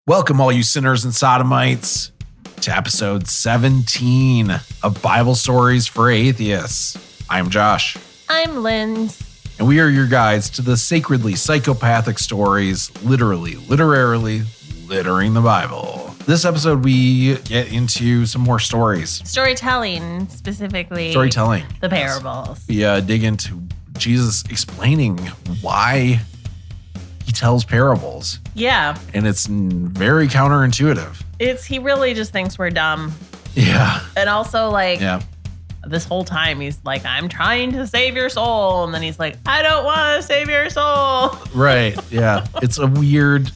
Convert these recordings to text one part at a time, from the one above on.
Welcome, all you sinners and sodomites, to episode 17 of Bible Stories for Atheists. I'm Josh. I'm Lynn. And we are your guides to the sacredly psychopathic stories, literally, literarily littering the Bible. This episode, we get into some more stories. Storytelling, specifically. Storytelling. The parables. We dig into Jesus explaining why he tells parables. Yeah. And it's very counterintuitive. He really just thinks we're dumb. Yeah. And also, this whole time he's like, I'm trying to save your soul. And then he's like, I don't want to save your soul. Right. Yeah. It's a weird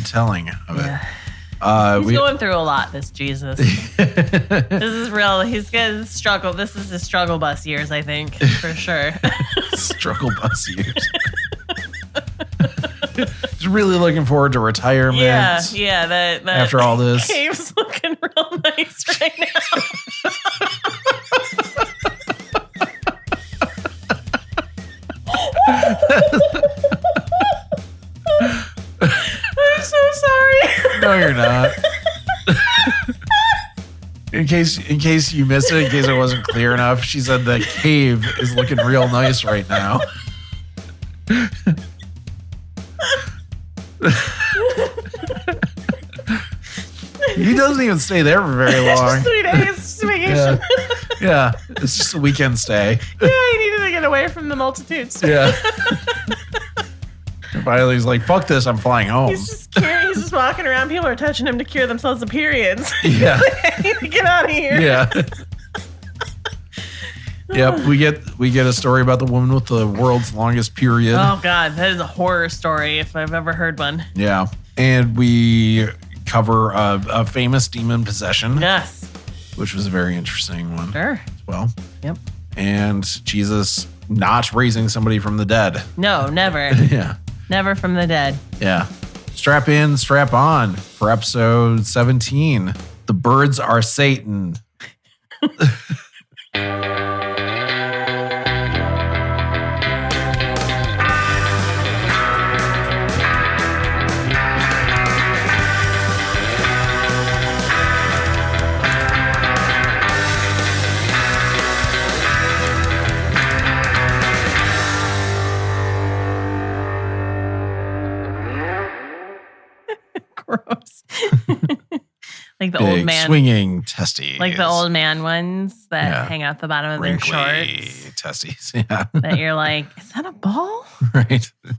telling of it. Yeah. He's going through a lot, this Jesus. This is real. He's going to struggle. This is his struggle bus years, I think, for sure. Struggle bus years. He's really looking forward to retirement. Yeah. That after all this. Cave's looking real nice right now. I'm so sorry. No, you're not. In case you missed it, in case it wasn't clear enough, she said the cave is looking real nice right now. He doesn't even stay there for very long. Just 3 days, just vacation. Yeah, it's just a weekend stay. Yeah, he needed to get away from the multitudes. Yeah. And finally, he's like, "Fuck this! I'm flying home." He's just walking around. People are touching him to cure themselves of periods. Yeah. I need to get out of here. Yeah. Yep, we get a story about the woman with the world's longest period. Oh God, that is a horror story if I've ever heard one. Yeah, and we cover a famous demon possession. Yes, which was a very interesting one. Sure. As well. Yep. And Jesus not raising somebody from the dead. No, never. Yeah. Never from the dead. Yeah. Strap in, strap on for episode 17. The birds are Satan. Gross. Like the Big, old man swinging testes. Like the old man ones that hang out the bottom of wrinkly their shorts. Testes. Yeah. That you're like, is that a ball? Right. Is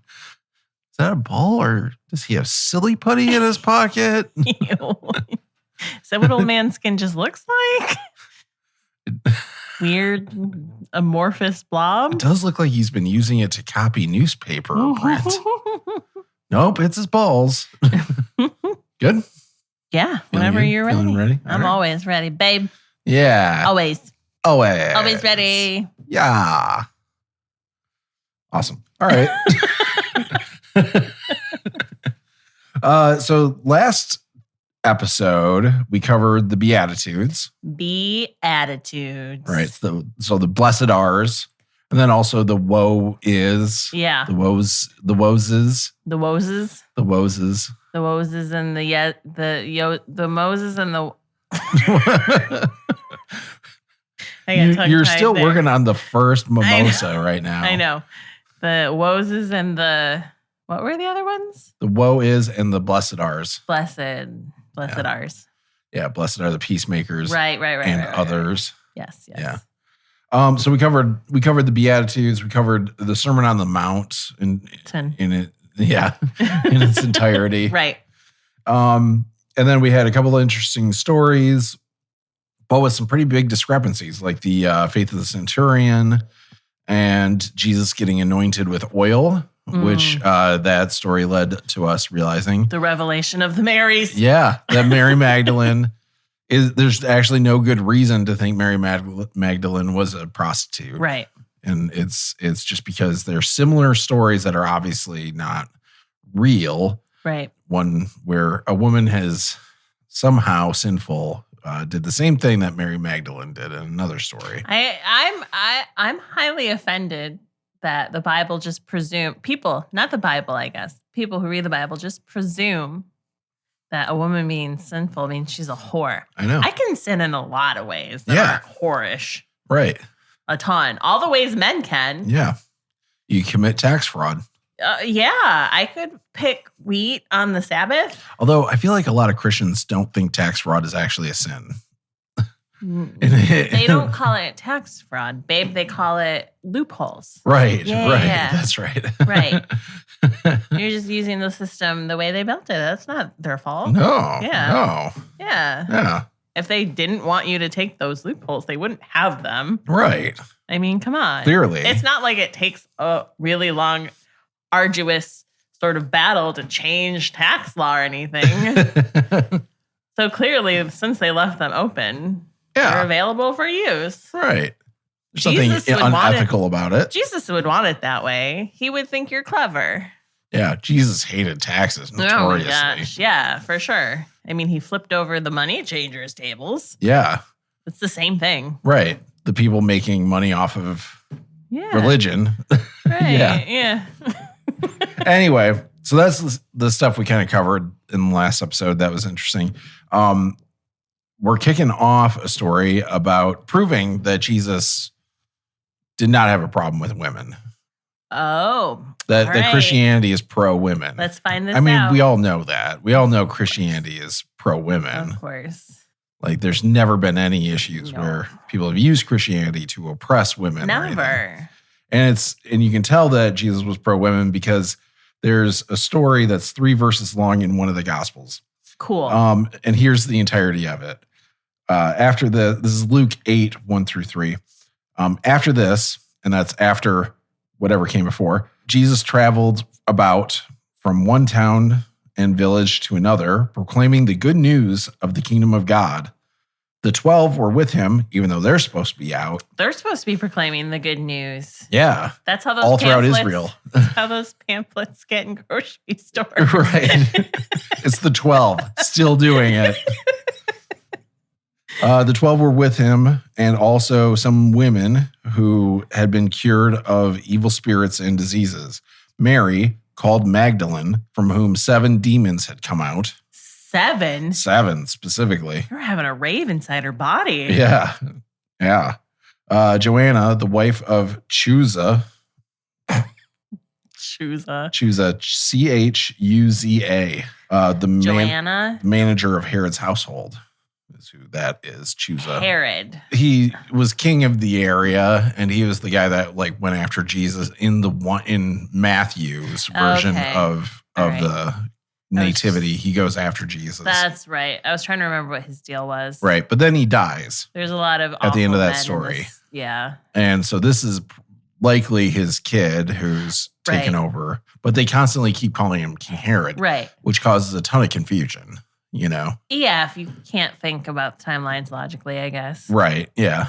that a ball, or does he have silly putty in his pocket? Ew. Is that what old man skin just looks like? Weird amorphous blob? It does look like he's been using it to copy newspaper print. Nope, it's his balls. Good? Yeah, whenever you're ready. Feeling ready? I'm always ready, babe. Yeah. Always ready. Yeah. Awesome. All right. So last episode, we covered the Beatitudes. Beatitudes. Right. So the blessed are's. And then also the woe is. Yeah. The woes. The woses. The woses. The woses. The woses and the Moses and the. You're still working on the first mimosa right now. I know. The woses and the. What were the other ones? The woe is and the blessed are's. Blessed are's. Yeah, blessed are the peacemakers. Right. And others. Yes. Yeah. So we covered the Beatitudes. We covered the Sermon on the Mount in it. Yeah, in its entirety. Right. And then we had a couple of interesting stories, but with some pretty big discrepancies, like the faith of the centurion and Jesus getting anointed with oil, which that story led to us realizing the revelation of the Marys. Yeah, that Mary Magdalene. There's actually no good reason to think Mary Magdalene was a prostitute. Right. And it's just because they're similar stories that are obviously not real. Right. One where a woman has somehow sinful did the same thing that Mary Magdalene did in another story. I'm highly offended that the Bible just presume people, not the Bible, I guess, people who read the Bible just presume that a woman being sinful means she's a whore. I know. I can sin in a lot of ways that are whorish. Right. A ton. All the ways men can. Yeah. You commit tax fraud. Yeah. I could pick wheat on the Sabbath. Although I feel like a lot of Christians don't think tax fraud is actually a sin. They don't call it tax fraud, babe. They call it loopholes. Right. Yeah, right. yeah. That's right. Right. You're just using the system the way they built it. That's not their fault. No. Yeah. No. Yeah. Yeah. If they didn't want you to take those loopholes, they wouldn't have them. Right. I mean, come on. Clearly. It's not like it takes a really long, arduous sort of battle to change tax law or anything. So clearly, since they left them open, they're available for use. Right. There's something unethical about it. Jesus would want it that way. He would think you're clever. Yeah, Jesus hated taxes notoriously. Oh my gosh. Yeah, for sure. I mean, he flipped over the money changers' tables. Yeah. It's the same thing. Right. The people making money off of religion. Right. Yeah. Anyway, so that's the stuff we kind of covered in the last episode. That was interesting. We're kicking off a story about proving that Jesus did not have a problem with women. Oh. That Christianity is pro-women. Let's find this out. I mean, we all know that. We all know Christianity is pro-women. Of course. Like, there's never been any issues where people have used Christianity to oppress women. Never. And you can tell that Jesus was pro-women because there's a story that's 3 verses long in one of the Gospels. Cool. And here's the entirety of it. This is Luke 8, 1-3. After this, and that's after whatever came before, Jesus traveled about from one town and village to another, proclaiming the good news of the kingdom of God. The 12 were with him, even though they're supposed to be out. They're supposed to be proclaiming the good news. Yeah. That's how those all throughout Israel. That's how those pamphlets get in grocery stores. Right. It's the 12 still doing it. The 12 were with him, and also some women who had been cured of evil spirits and diseases. Mary, called Magdalene, from whom 7 demons had come out. 7? 7 specifically. You're having a rave inside her body. Yeah. Yeah. Joanna, the wife of Chuza. Chuza, Chuza. The manager of Herod's household. Who that is, Chuza. Herod. He was king of the area, and he was the guy that went after Jesus in Matthew's version of the nativity. He goes after Jesus. That's right. I was trying to remember what his deal was. Right, but then he dies. There's a lot of at the end of that story. Yeah, and so this is likely his kid who's taken over, but they constantly keep calling him King Herod, right? Which causes a ton of confusion. Yeah, if you can't think about the timelines logically, I guess. Right, yeah.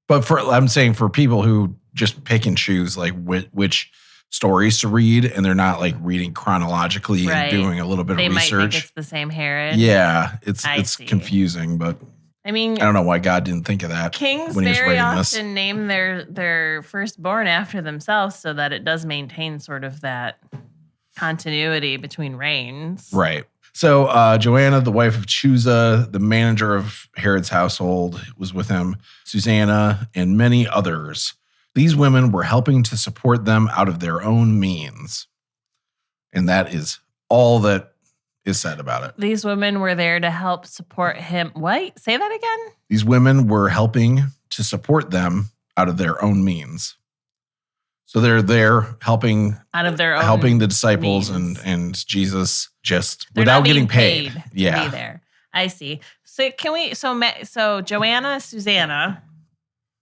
But I'm saying for people who just pick and choose which stories to read, and they're not reading chronologically and doing a little bit of research. They might think it's the same Herod. Yeah, it's confusing, but I mean, I don't know why God didn't think of that. Kings when he was very writing often name their firstborn after themselves so that it does maintain sort of that continuity between reigns. Right. So Joanna, the wife of Chuza, the manager of Herod's household, was with him. Susanna and many others. These women were helping to support them out of their own means. And that is all that is said about it. These women were there to help support him. What? Say that again? These women were helping to support them out of their own means. So they're there helping out of their own helping the disciples and Jesus just they're without not getting paid paid. To be there. I see. So can we? So Joanna, Susanna,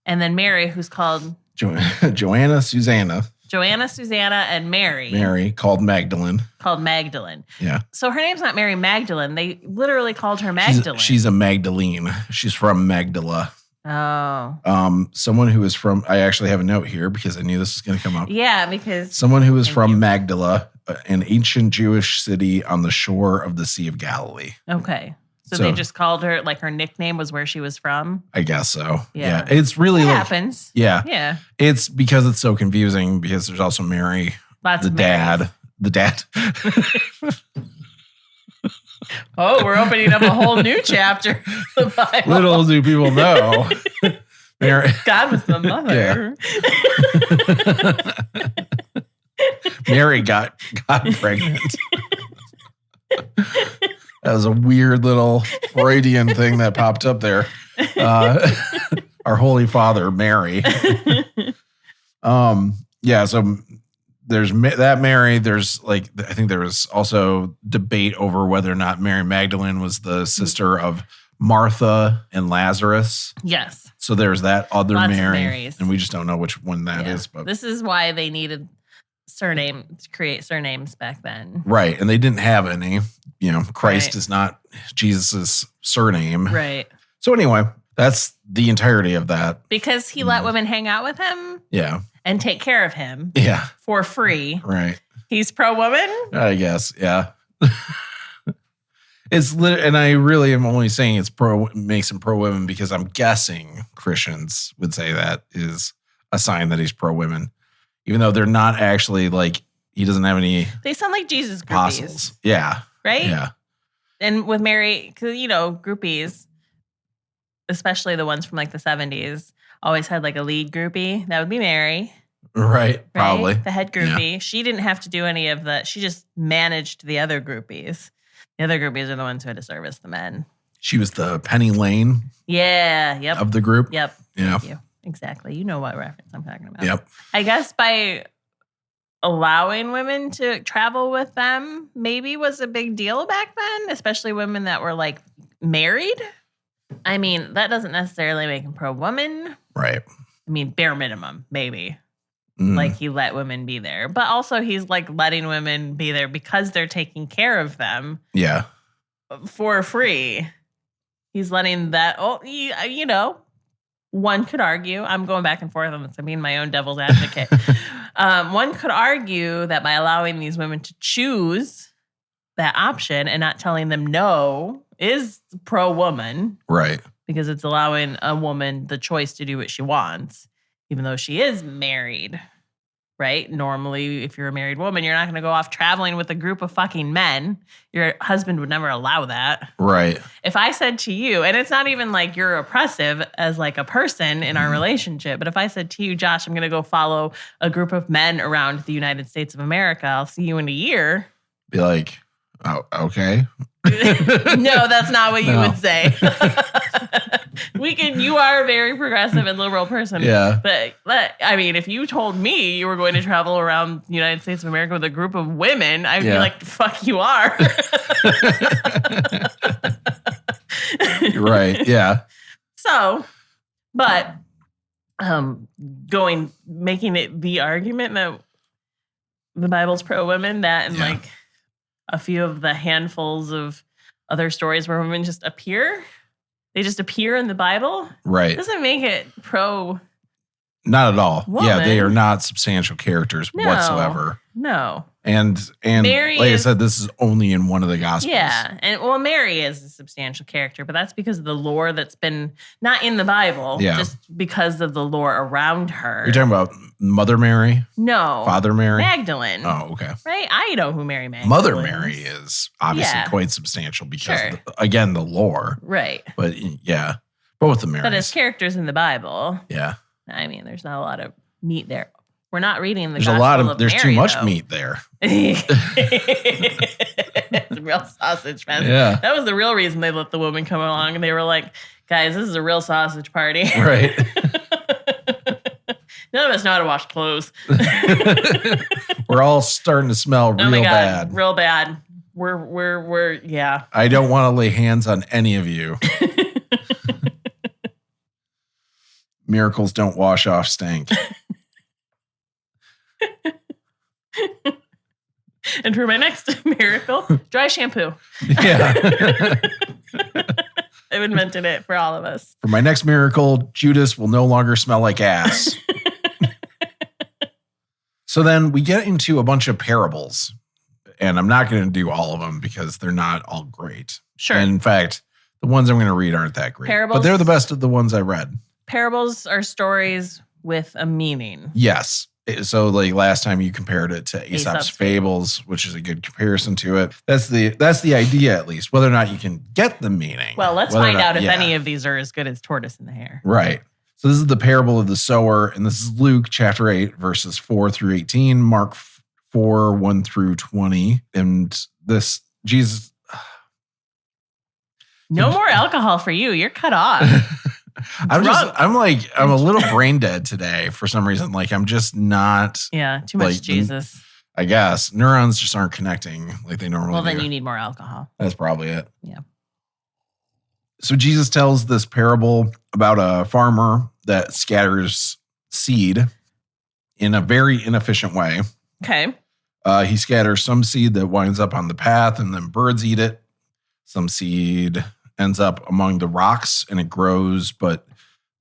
and then Mary, who's called Joanna, Susanna, and Mary. Mary called Magdalene. Yeah. So her name's not Mary Magdalene. They literally called her Magdalene. She's a Magdalene. She's from Magdala. Oh. Someone who is from, I actually have a note here because I knew this was going to come up. Yeah, because someone who is from Magdala, an ancient Jewish city on the shore of the Sea of Galilee. Okay. So they just called her, her nickname was where she was from? I guess so. Yeah. It's really it happens. Yeah. Yeah. It's because it's so confusing because there's also Mary, Lots the of dad. The dad. Oh, we're opening up a whole new chapter. Of the Bible. Little do people know. Mary, God was the mother. Mary got pregnant. That was a weird little Freudian thing that popped up there. Our Holy Father, Mary. So there's that Mary. There's I think there was also debate over whether or not Mary Magdalene was the sister of Martha and Lazarus. Yes. So there's that other Lots of Mary. Marys. And we just don't know which one that is. But this is why they needed to create surnames back then. Right. And they didn't have any. Christ is not Jesus's surname. Right. So anyway, that's the entirety of that. Because he let women hang out with him. Yeah. And take care of him. Yeah. For free. Right. He's pro-woman? I guess. Yeah. And I really am only saying makes him pro-women because I'm guessing Christians would say that is a sign that he's pro-women. Even though they're not actually he doesn't have any. They sound like Jesus groupies. Apostles. Yeah. Right? Yeah. And with Mary, because, groupies, especially the ones from the 70s, always had a lead groupie. That would be Mary. Right? Probably. The head groupie. Yeah. She didn't have to do any of that. She just managed the other groupies. The other groupies are the ones who had to service the men. She was the Penny Lane. Yeah. Yep. Of the group. Yep. Yeah. Thank you. Exactly. You know what reference I'm talking about. Yep. I guess by allowing women to travel with them maybe was a big deal back then, especially women that were married. I mean, that doesn't necessarily make him pro-woman. Right. I mean, bare minimum, maybe. He let women be there. But also he's letting women be there because they're taking care of them. Yeah. For free. He's letting that, one could argue, I'm going back and forth on this, I'm being my own devil's advocate. One could argue that by allowing these women to choose that option and not telling them no is pro-woman. Right. Because it's allowing a woman the choice to do what she wants, even though she is married, right? Normally, if you're a married woman, you're not going to go off traveling with a group of fucking men. Your husband would never allow that. Right. If I said to you, and it's not even you're oppressive as a person in our relationship, but if I said to you, Josh, I'm going to go follow a group of men around the United States of America, I'll see you in a year. Be oh, okay. No, that's not what you would say. You are a very progressive and liberal person. Yeah. But I mean, if you told me you were going to travel around the United States of America with a group of women, I'd be fuck you are. Right. Yeah. So, but making it the argument that the Bible's pro-women, that and a few of the handfuls of other stories where women just appear. They just appear in the Bible. Right. Doesn't make it pro. Not at all. Woman. Yeah, they are not substantial characters whatsoever. No. And Mary I said, this is only in one of the Gospels. Yeah. And Mary is a substantial character, but that's because of the lore that's been not in the Bible. Yeah. Just because of the lore around her. You're talking about Mother Mary? No. Father Mary? Magdalene. Oh, okay. Right? I know who Mary Magdalene Mother Mary is obviously quite substantial because, again, the lore. Right. But yeah, both the Marys. But as characters in the Bible. Yeah. I mean, there's not a lot of meat there. We're not reading the There's Gospel a lot of Mary, there's too much meat there. It's a real sausage fest. Yeah. That was the real reason they let the woman come along, and they were like, guys, this is a real sausage party. Right. None of us know how to wash clothes. We're all starting to smell real bad. Real bad. We're yeah. I don't want to lay hands on any of you. Miracles don't wash off stank. And for my next miracle, dry shampoo. Yeah. I've invented it for all of us. For my next miracle, Judas will no longer smell like ass. So then we get into a bunch of parables. And I'm not going to do all of them because they're not all great. Sure. And in fact, the ones I'm going to read aren't that great. Parables, but they're the best of the ones I read. Parables are stories with a meaning. Yes. So like last time you compared it to Aesop's Fables, which is a good comparison to it. That's the idea, at least. Whether or not you can get the meaning. Well, let's find out if any of these are as good as Tortoise in the Hare. Right. So this is the parable of the sower, and this is Luke chapter 8, verses 4 through 18, Mark 4, 1 through 20. And this, Jesus. No more alcohol for you. You're cut off. I'm a little brain dead today for some reason. Like I'm just not. Yeah, too much Jesus. I guess neurons just aren't connecting like they normally do. Well, then you need more alcohol. That's probably it. Yeah. So Jesus tells this parable about a farmer that scatters seed in a very inefficient way. Okay. He scatters some seed that winds up on the path and then birds eat it. Some seed ends up among the rocks and it grows, but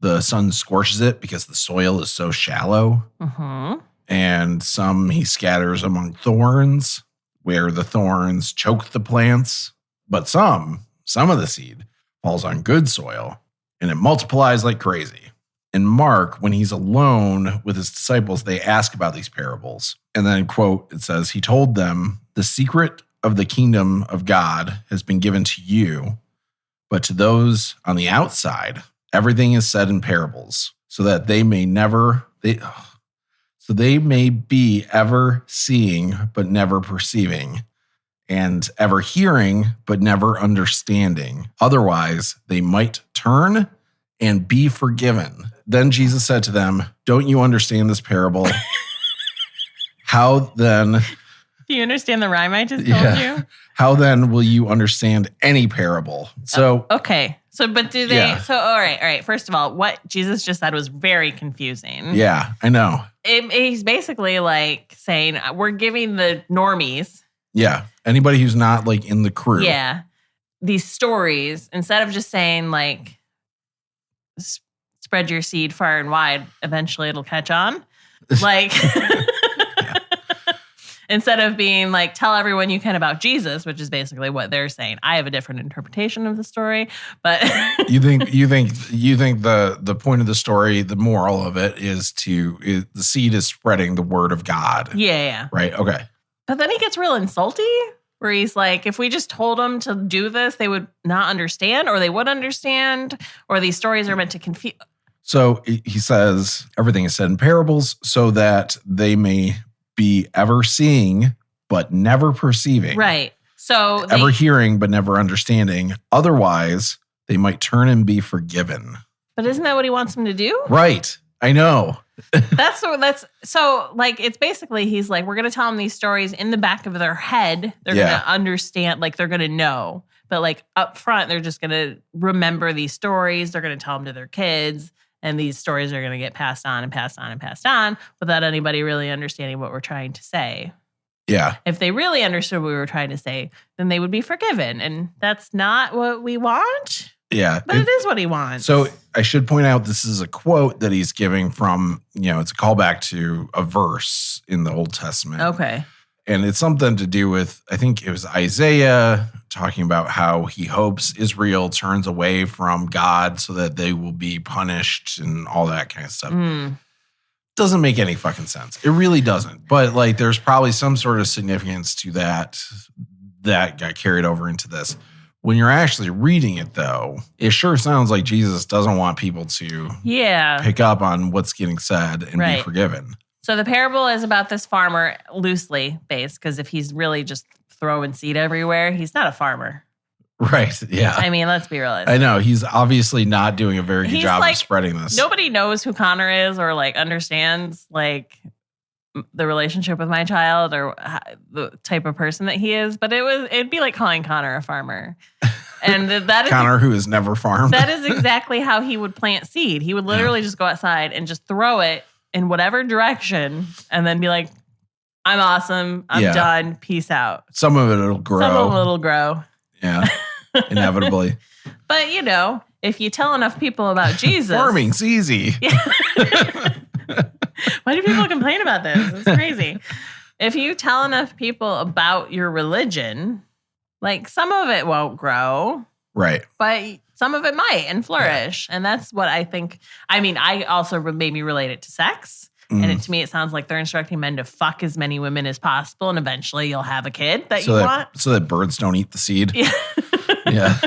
the sun scorches it because the soil is so shallow. Mm-hmm. And some he scatters among thorns where the thorns choke the plants. But some of the seed falls on good soil and it multiplies like crazy. In Mark, when he's alone with his disciples, they ask about these parables. And then, quote, it says, he told them, the secret of the kingdom of God has been given to you. But to those on the outside, everything is said in parables, so that they may be ever seeing but never perceiving, and ever hearing but never understanding. Otherwise, they might turn and be forgiven. Then Jesus said to them, don't you understand this parable? How then... Do you understand the rhyme I just told you? How then will you understand any parable? So okay. So, but do they? Yeah. So, all right. First of all, what Jesus just said was very confusing. Yeah, I know. He's basically like saying we're giving the normies. Yeah, anybody who's not like in the crew. Yeah, these stories instead of just saying like spread your seed far and wide. Eventually, it'll catch on. Like. Instead of being like, tell everyone you can about Jesus, which is basically what they're saying. I have a different interpretation of the story, but you think the point of the story, the moral of it is the seed is spreading the word of God. Yeah. Right. Okay. But then he gets real insulty where he's like, if we just told them to do this, they would not understand, or they would understand, or these stories are meant to confuse. So he says everything is said in parables so that they may be ever seeing, but never perceiving. Right. So ever hearing, but never understanding. Otherwise, they might turn and be forgiven. But isn't that what he wants them to do? Right. I know. That's so like, it's basically, he's like, we're going to tell them these stories in the back of their head. They're going to understand, like they're going to know, but like up front, they're just going to remember these stories. They're going to tell them to their kids. And these stories are going to get passed on and passed on and passed on without anybody really understanding what we're trying to say. Yeah. If they really understood what we were trying to say, then they would be forgiven. And that's not what we want. Yeah. But it is what he wants. So I should point out this is a quote that he's giving from, it's a callback to a verse in the Old Testament. Okay. And it's something to do with, I think it was Isaiah talking about how he hopes Israel turns away from God so that they will be punished and all that kind of stuff. Doesn't make any fucking sense. It really doesn't. But like, there's probably some sort of significance to that got carried over into this. When you're actually reading it, though, it sure sounds like Jesus doesn't want people to pick up on what's getting said and be forgiven. So the parable is about this farmer, loosely based, because if he's really just throwing seed everywhere, he's not a farmer. Right, yeah. I mean, let's be realistic. I know. He's obviously not doing a very good job of spreading this. Nobody knows who Connor is or like understands like the relationship with my child or the type of person that he is. But it'd be like calling Connor a farmer. And that is Connor, who has never farmed. That is exactly how he would plant seed. He would literally just go outside and just throw it in whatever direction and then be like, I'm awesome. I'm done. Peace out. Some of it'll grow. Some of it'll grow. Yeah, inevitably. But, if you tell enough people about Jesus. Farming's easy. Why do people complain about this? It's crazy. If you tell enough people about your religion, like some of it won't grow. Right. But some of it might and flourish. Yeah. And that's what I think. I mean, I also maybe relate it to sex. And to me, it sounds like they're instructing men to fuck as many women as possible, and eventually you'll have a kid that want. So that birds don't eat the seed. Yeah. Yeah.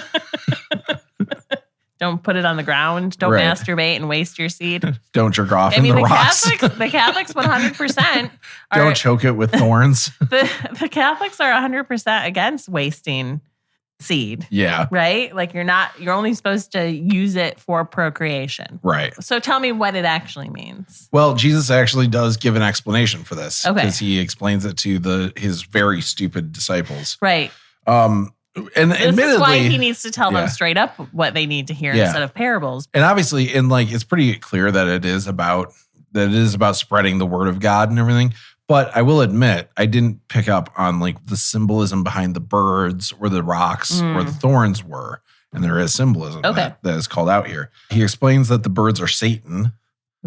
Don't put it on the ground. Don't masturbate and waste your seed. Don't jerk off in the rocks. The Catholics 100% don't choke it with thorns. The Catholics are 100% against wasting seed. Yeah. Right? Like you're only supposed to use it for procreation. Right. So tell me what it actually means. Well, Jesus actually does give an explanation for this. Okay. Because he explains it to his very stupid disciples. Right. And this admittedly, is why he needs to tell them straight up what they need to hear instead of parables. And obviously, it's pretty clear that it is about spreading the word of God and everything. But I will admit, I didn't pick up on like the symbolism behind the birds or the rocks where the thorns were. And there is symbolism that is called out here. He explains that the birds are Satan,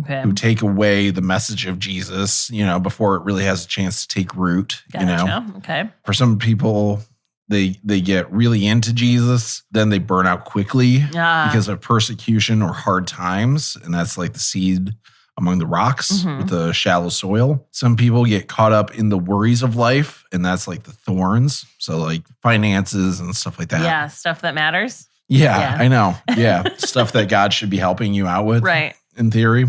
who take away the message of Jesus, before it really has a chance to take root. Gotcha. Okay. For some people, they get really into Jesus, then they burn out quickly because of persecution or hard times. And that's like the seed among the rocks with the shallow soil. Some people get caught up in the worries of life, and that's like the thorns. So like finances and stuff like that. Yeah, stuff that matters. Yeah. I know. Yeah, stuff that God should be helping you out with, right? In theory.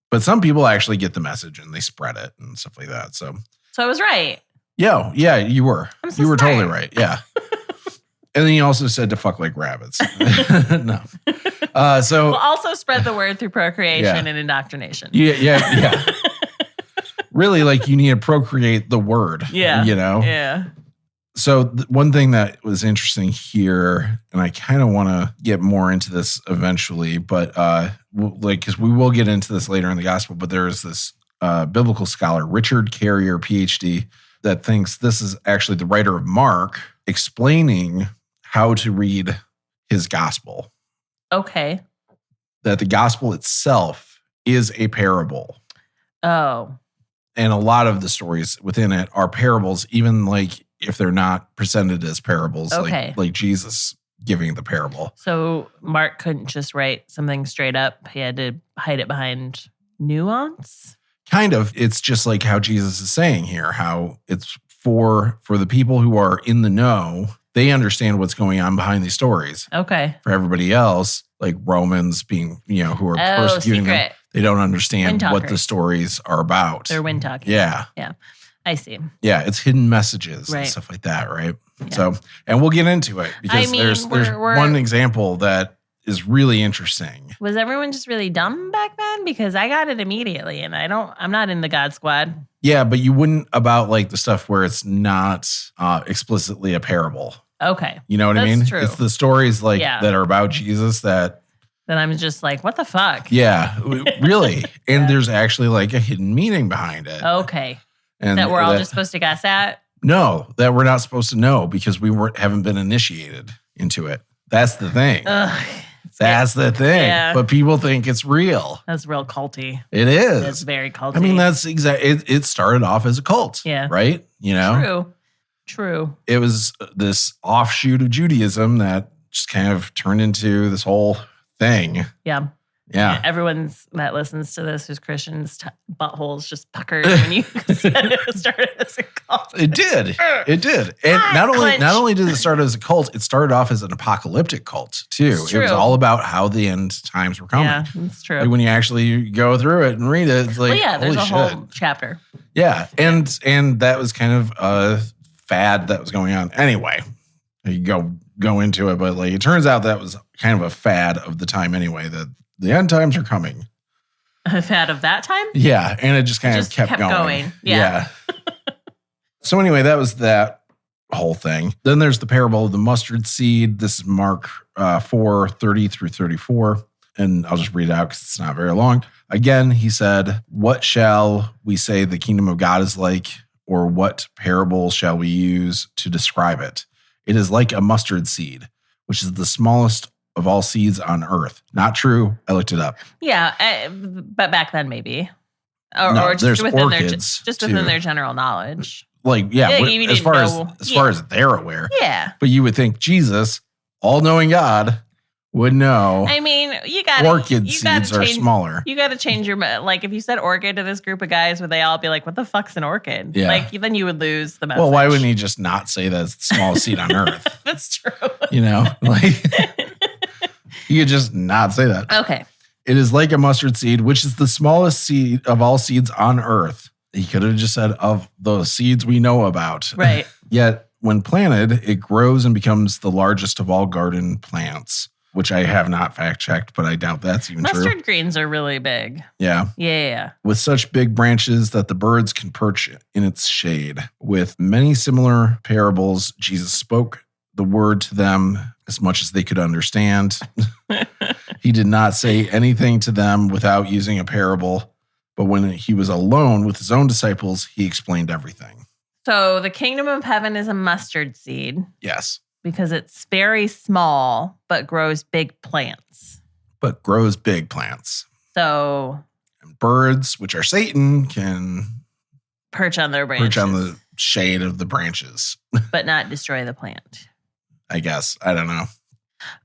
But some people actually get the message and they spread it and stuff like that. So I was right. Yeah, you were. You were totally right. Yeah. And then he also said to fuck like rabbits. No. We'll also spread the word through procreation and indoctrination. Yeah. Really, like you need to procreate the word. Yeah. Yeah. So one thing that was interesting here, and I kind of want to get more into this eventually, but because we will get into this later in the gospel, but there is this biblical scholar, Richard Carrier, PhD, that thinks this is actually the writer of Mark explaining how to read his gospel. Okay. That the gospel itself is a parable. Oh. And a lot of the stories within it are parables, even like if they're not presented as parables, like Jesus giving the parable. So Mark couldn't just write something straight up. He had to hide it behind nuance. Kind of. It's just like how Jesus is saying here, how it's for the people who are in the know, they understand what's going on behind these stories. Okay. For everybody else, like Romans being, who are persecuting them, they don't understand what the stories are about. They're wind talking. Yeah. Yeah. I see. Yeah, it's hidden messages and stuff like that, right? Yeah. So, and we'll get into it because there's one example that is really interesting. Was everyone just really dumb back then? Because I got it immediately, and I'm not in the God Squad. Yeah, but you wouldn't about like the stuff where it's not explicitly a parable. Okay. You know what I mean? True. It's the stories like that are about Jesus that. Then I'm just like, what the fuck? Yeah, really. And there's actually like a hidden meaning behind it. Okay. And that we're all just supposed to guess at? No, that we're not supposed to know because we haven't been initiated into it. That's the thing. That's the thing. Yeah. But people think it's real. That's real culty. It is. It's very culty. I mean, that's it started off as a cult. Yeah. Right? True. It was this offshoot of Judaism that just kind of turned into this whole thing. Yeah. Yeah. Everyone that listens to this who's Christians, buttholes just puckered when you said it started as a cult. It did. And not only did it start as a cult, it started off as an apocalyptic cult too. It was all about how the end times were coming. Yeah, that's true. Like when you actually go through it and read it, it's like, there's a whole chapter. Yeah. And that was kind of a fad that was going on. Anyway, you go into it, but like it turns out that was kind of a fad of the time anyway, that the end times are coming. A fad of that time? Yeah. And it just kind of kept going. Yeah. So anyway, that was that whole thing. Then there's the parable of the mustard seed. This is Mark 4:30 through 34. And I'll just read it out because it's not very long. Again, he said, "What shall we say the kingdom of God is like? Or what parable shall we use to describe it? It is like a mustard seed, which is the smallest of all seeds on earth." Not true. I looked it up. Yeah, but back then maybe. Or just within orchids within their general knowledge. Like, as far as they're aware. Yeah. But you would think Jesus, all-knowing God, would know. I mean, you got orchid seeds are smaller. You got to change your like. If you said orchid to this group of guys, would they all be like, "What the fuck's an orchid?" Yeah. Like then you would lose the message. Well, why wouldn't he just not say that it's the smallest seed on Earth? That's true. You know, like you could just not say that. Okay. It is like a mustard seed, which is the smallest seed of all seeds on Earth. He could have just said of the seeds we know about. Right. Yet when planted, it grows and becomes the largest of all garden plants, which I have not fact checked, but I doubt that's even true. Mustard greens are really big. Yeah. Yeah. With such big branches that the birds can perch in its shade. With many similar parables, Jesus spoke the word to them as much as they could understand. He did not say anything to them without using a parable, but when he was alone with his own disciples, he explained everything. So the kingdom of heaven is a mustard seed. Yes. Because it's very small, but grows big plants. But grows big plants. So and birds, which are Satan, can perch on their branches. Perch on the shade of the branches. But not destroy the plant. I guess. I don't know.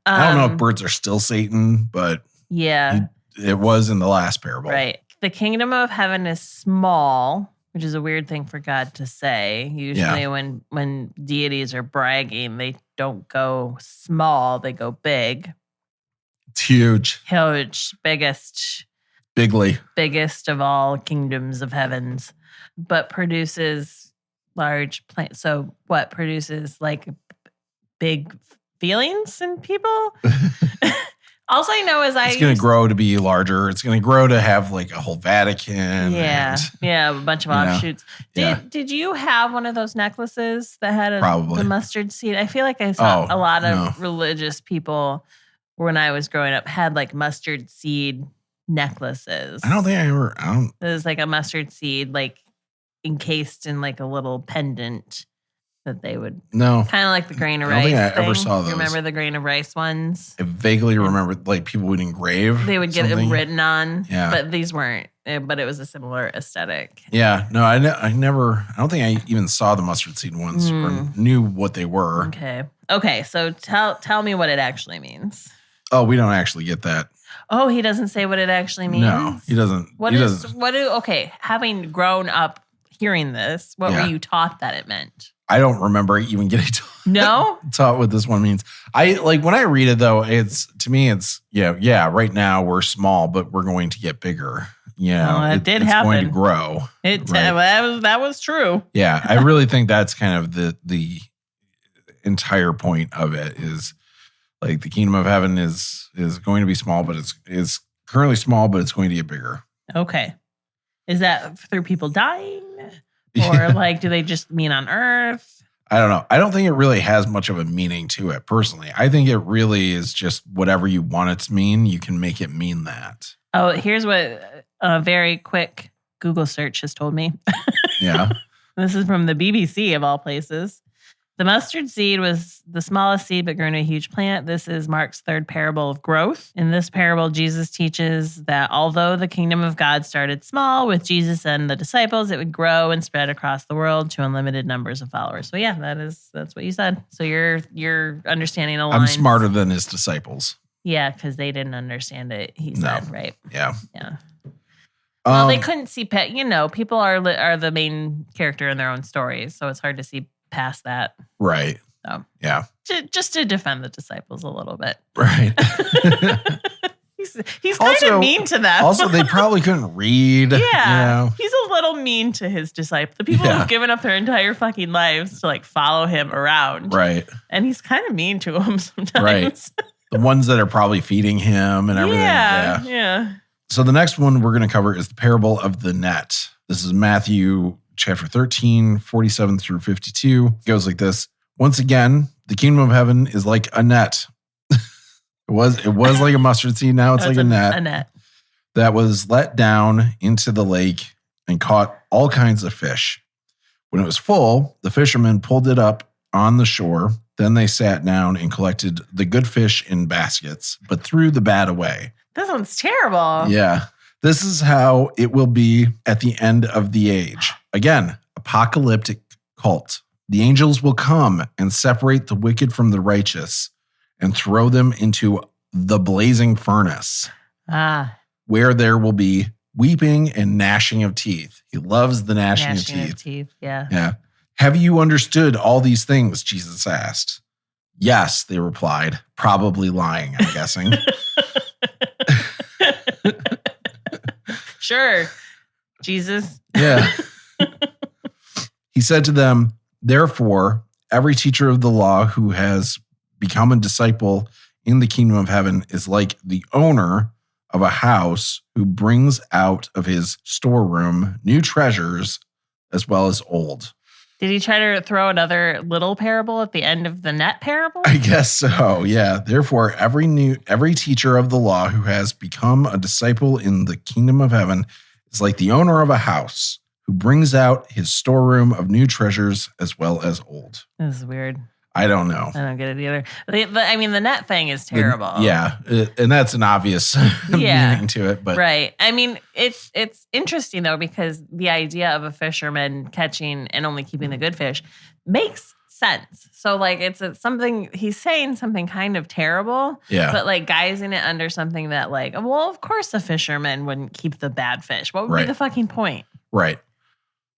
I don't know if birds are still Satan, but yeah, it was in the last parable. Right. The kingdom of heaven is small, which is a weird thing for God to say. Usually when deities are bragging, they don't go small, they go big. It's huge. Huge. Biggest of all kingdoms of heavens. But produces large plants. So what produces like big feelings in people? All I know is it's going to grow to be larger. It's going to grow to have like a whole Vatican. Yeah. A bunch of offshoots. Did you have one of those necklaces that had the mustard seed? I feel like I saw a lot of religious people when I was growing up had like mustard seed necklaces. I don't think I ever. It was like a mustard seed, like encased in like a little pendant. That they would kind of like the grain of rice. I don't think I ever saw those. You remember the grain of rice ones? I vaguely remember like people would engrave. They would get it written on. Yeah. But these weren't. But it was a similar aesthetic. Yeah. No, I never. I don't think I even saw the mustard seed ones or knew what they were. Okay. So tell me what it actually means. Oh, we don't actually get that. Oh, he doesn't say what it actually means? No, he doesn't. Okay. Having grown up hearing this, what were you taught that it meant? I don't remember even getting taught what this one means. I like when I read it though, to me it's right now we're small, but we're going to get bigger. It did happen. It's going to grow. That was true. Yeah. I really think that's kind of the entire point of it is like the kingdom of heaven is going to be small, but it's currently small, but it's going to get bigger. Okay. Is that through people dying? Or like, do they just mean on Earth? I don't know. I don't think it really has much of a meaning to it, personally. I think it really is just whatever you want it to mean, you can make it mean that. Oh, here's what a very quick Google search has told me. Yeah. This is from the BBC of all places. The mustard seed was the smallest seed, but grown to a huge plant. This is Mark's third parable of growth. In this parable, Jesus teaches that although the kingdom of God started small with Jesus and the disciples, it would grow and spread across the world to unlimited numbers of followers. So yeah, that's what you said. So your understanding aligns. I'm smarter than his disciples. Yeah, because they didn't understand it. He said, right? Yeah. Yeah. Well, they couldn't see people are the main character in their own stories, so it's hard to see past that. Right. So, yeah. Just to defend the disciples a little bit. Right. he's kind of mean to them. Also, they probably couldn't read. Yeah. He's a little mean to his disciples. The people who've given up their entire fucking lives to like follow him around. Right. And he's kind of mean to them sometimes. Right. The ones that are probably feeding him and everything. Yeah. So the next one we're going to cover is the parable of the net. This is Matthew chapter 13, 47 through 52. It goes like this. Once again, the kingdom of heaven is like a net. It was like a mustard seed. Now it's like a net. A net. That was let down into the lake and caught all kinds of fish. When it was full, the fishermen pulled it up on the shore. Then they sat down and collected the good fish in baskets, but threw the bad away. That sounds terrible. Yeah. This is how it will be at the end of the age. Again, apocalyptic cult. The angels will come and separate the wicked from the righteous and throw them into the blazing furnace, where there will be weeping and gnashing of teeth. He loves the gnashing of teeth. Yeah. Yeah. Have you understood all these things? Jesus asked. Yes, they replied, probably lying, I'm guessing. Sure. Jesus. Yeah. He said to them, therefore, every teacher of the law who has become a disciple in the kingdom of heaven is like the owner of a house who brings out of his storeroom new treasures as well as old. Did he try to throw another little parable at the end of the net parable? I guess so, yeah. Therefore, every teacher of the law who has become a disciple in the kingdom of heaven is like the owner of a house who brings out his storeroom of new treasures as well as old. This is weird. I don't know. I don't get it either. The net thing is terrible. And that's an obvious meaning to it. But right. I mean, it's interesting, though, because the idea of a fisherman catching and only keeping the good fish makes sense. So, like, it's something, he's saying something kind of terrible, but, like, guising it under something that, like, well, of course a fisherman wouldn't keep the bad fish. What would be the fucking point? Right.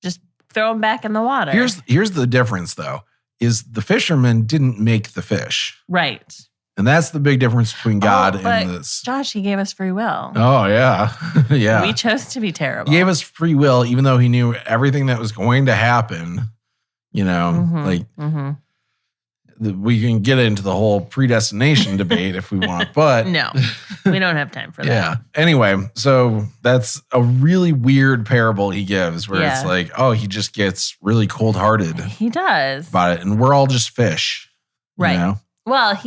Just throw them back in the water. Here's the difference, though. Is the fisherman didn't make the fish. Right. And that's the big difference between God and this. Josh, he gave us free will. Oh, yeah. Yeah. We chose to be terrible. He gave us free will, even though he knew everything that was going to happen. You know, we can get into the whole predestination debate if we want, but no, we don't have time for that. Yeah. Anyway, so that's a really weird parable he gives where it's like, oh, he just gets really cold-hearted. He does. About it. And we're all just fish. Right. You know? Well,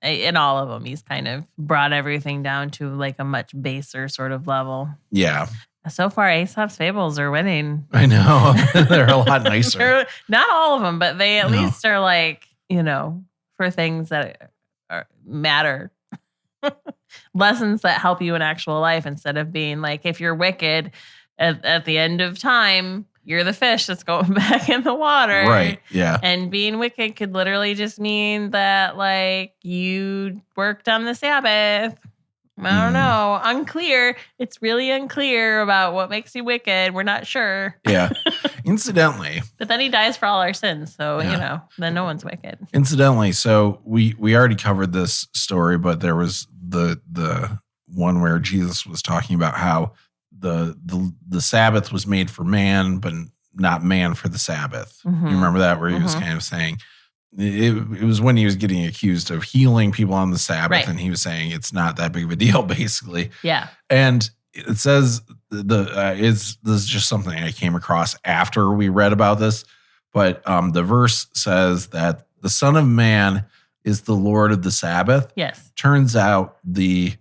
in all of them, he's kind of brought everything down to like a much baser sort of level. Yeah. So far, Aesop's fables are winning. I know. They're a lot nicer. Not all of them, but they at least are like, for things that matter. Lessons that help you in actual life instead of being like, if you're wicked, at the end of time, you're the fish that's going back in the water. Right, yeah. And being wicked could literally just mean that, like, you worked on the Sabbath. I don't know. Unclear. It's really unclear about what makes you wicked. We're not sure. Yeah. Incidentally. But then he dies for all our sins. So, then no one's wicked. Incidentally, so we already covered this story, but there was the one where Jesus was talking about how the Sabbath was made for man, but not man for the Sabbath. Mm-hmm. You remember that, where he was kind of saying, it was when he was getting accused of healing people on the Sabbath, and he was saying it's not that big of a deal, basically. Yeah. And it says this is just something I came across after we read about this, but the verse says that the Son of Man is the Lord of the Sabbath. Yes. Turns out the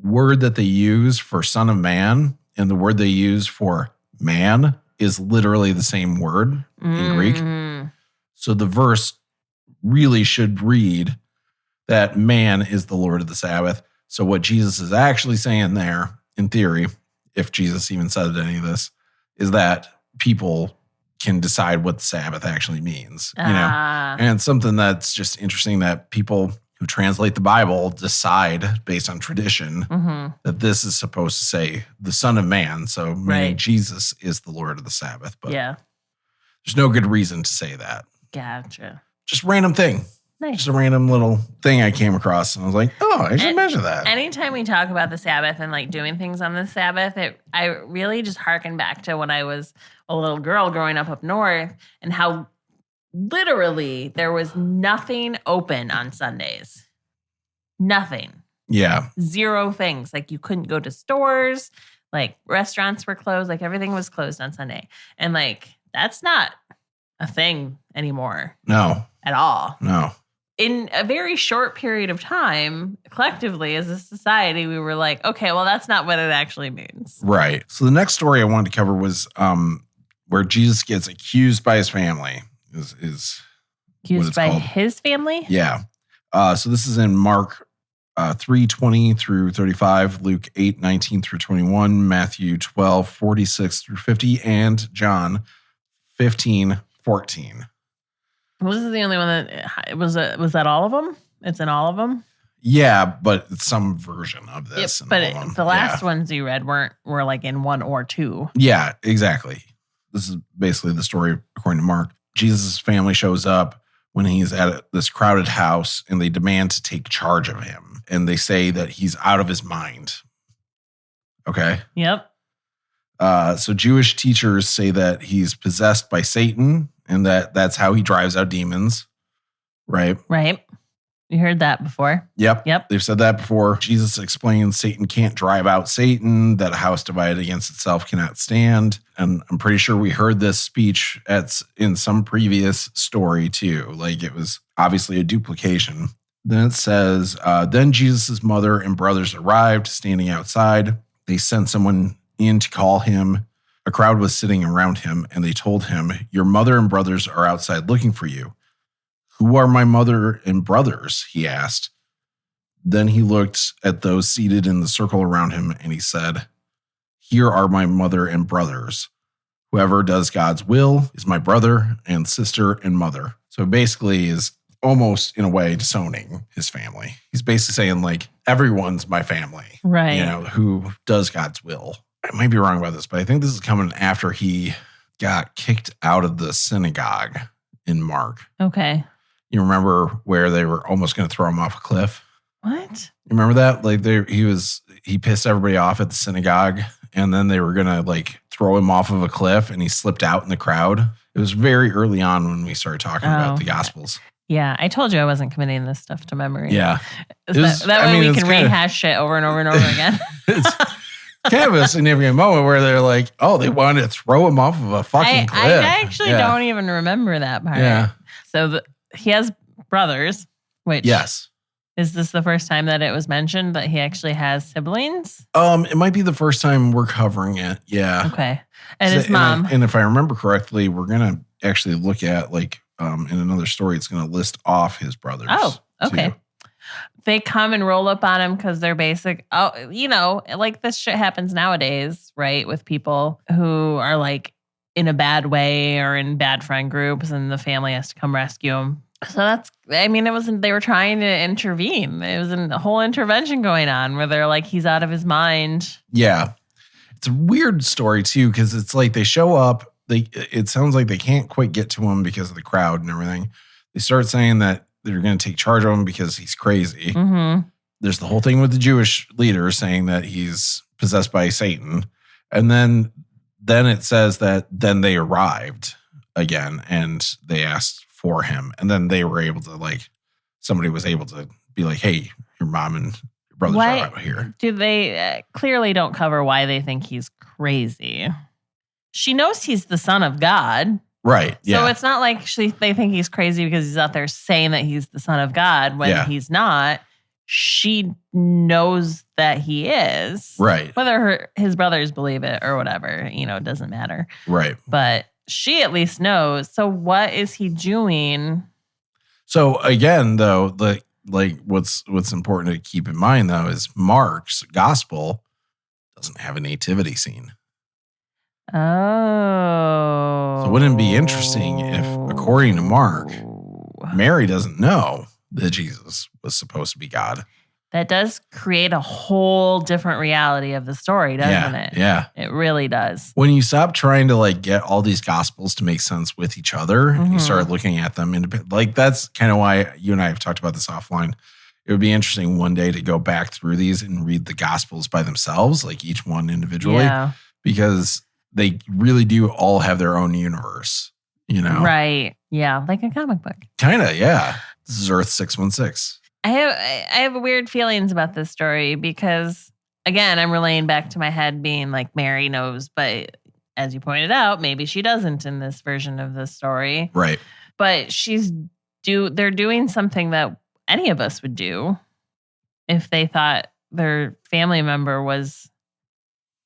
word that they use for Son of Man and the word they use for man is literally the same word in Greek. So the verse really should read that man is the Lord of the Sabbath. So what Jesus is actually saying there, in theory, if Jesus even said any of this, is that people can decide what the Sabbath actually means. You know? And it's something that's just interesting that people who translate the Bible decide based on tradition that this is supposed to say the Son of Man. So meaning Jesus is the Lord of the Sabbath. But there's no good reason to say that. Gotcha. Just random thing. Nice. Just a random little thing I came across. And I was like, oh, I should measure that. Anytime we talk about the Sabbath and like doing things on the Sabbath, I really just harken back to when I was a little girl growing up north and how literally there was nothing open on Sundays. Nothing. Yeah. Zero things. Like you couldn't go to stores. Like restaurants were closed. Like everything was closed on Sunday. And like that's not a thing anymore. No. At all. No. In a very short period of time, collectively as a society, we were like, okay, well, that's not what it actually means. Right. So the next story I wanted to cover was where Jesus gets accused by his family. Is accused by his family? Yeah. So this is in Mark 3:20 through 35, Luke 8:19 through 21, Matthew 12:46 through 50, and John 15:14. Well, this is the only one that was that all of them? It's in all of them? Yeah, but it's some version of this. Yep, but the last ones you read were like in 1 or 2. Yeah, exactly. This is basically the story according to Mark. Jesus' family shows up when he's at this crowded house and they demand to take charge of him. And they say that he's out of his mind. Okay. Yep. So Jewish teachers say that he's possessed by Satan and that's how he drives out demons. Right. Right. You heard that before. Yep. They've said that before. Jesus explains Satan can't drive out Satan, that a house divided against itself cannot stand. And I'm pretty sure we heard this speech in some previous story too. Like it was obviously a duplication. Then it says, then Jesus' mother and brothers arrived, standing outside. They sent someone in to call him. A crowd was sitting around him, and they told him, your mother and brothers are outside looking for you. Who are my mother and brothers? He asked. Then he looked at those seated in the circle around him, and he said, here are my mother and brothers. Whoever does God's will is my brother and sister and mother. So basically is almost in a way disowning his family. He's basically saying like, everyone's my family. Right. You know, who does God's will. I might be wrong about this, but I think this is coming after he got kicked out of the synagogue in Mark. Okay. You remember where they were almost going to throw him off a cliff? What? You remember that? Like he pissed everybody off at the synagogue, and then they were going to like throw him off of a cliff, and he slipped out in the crowd. It was very early on when we started talking about the Gospels. Yeah, I told you I wasn't committing this stuff to memory. Yeah. That way we can rehash shit over and over and over again. It's kind of a significant moment where they're like, oh, they wanted to throw him off of a fucking cliff. I actually don't even remember that part. Yeah. So he has brothers, which yes. Is this the first time that it was mentioned that he actually has siblings? It might be the first time we're covering it. Yeah. Okay. And his mom. And if I remember correctly, we're going to actually look at like in another story, it's going to list off his brothers. Oh, okay. Too. They come and roll up on him because they're basic. Oh, you know, like this shit happens nowadays, right? With people who are like in a bad way or in bad friend groups, and the family has to come rescue them. So they were trying to intervene. It was a whole intervention going on where they're like, he's out of his mind. Yeah. It's a weird story too, because it's like they show up. It sounds like they can't quite get to him because of the crowd and everything. They start saying that they're going to take charge of him because he's crazy. Mm-hmm. There's the whole thing with the Jewish leaders saying that he's possessed by Satan. And then it says that then they arrived again and they asked for him. And then they were able to somebody was able to be like, hey, your mom and your brothers are out here. Do they clearly don't cover why they think he's crazy? She knows he's the son of God. Right. Yeah. So it's not like they think he's crazy because he's out there saying that he's the son of God when he's not. She knows that he is. Right. Whether his brothers believe it or whatever, it doesn't matter. Right. But she at least knows. So what is he doing? So again, though, what's important to keep in mind though is Mark's gospel doesn't have a nativity scene. Oh. So wouldn't it be interesting if, according to Mark, Mary doesn't know that Jesus was supposed to be God? That does create a whole different reality of the story, doesn't it? Yeah. It really does. When you stop trying to get all these gospels to make sense with each other, and you start looking at them independently, that's kind of why you and I have talked about this offline. It would be interesting one day to go back through these and read the gospels by themselves, like each one individually, because they really do all have their own universe, Right. Yeah. Like a comic book. Kind of, yeah. This is Earth 616. I have weird feelings about this story because, again, I'm relaying back to my head being like Mary knows, but as you pointed out, maybe she doesn't in this version of the story. Right. But they're doing something that any of us would do if they thought their family member was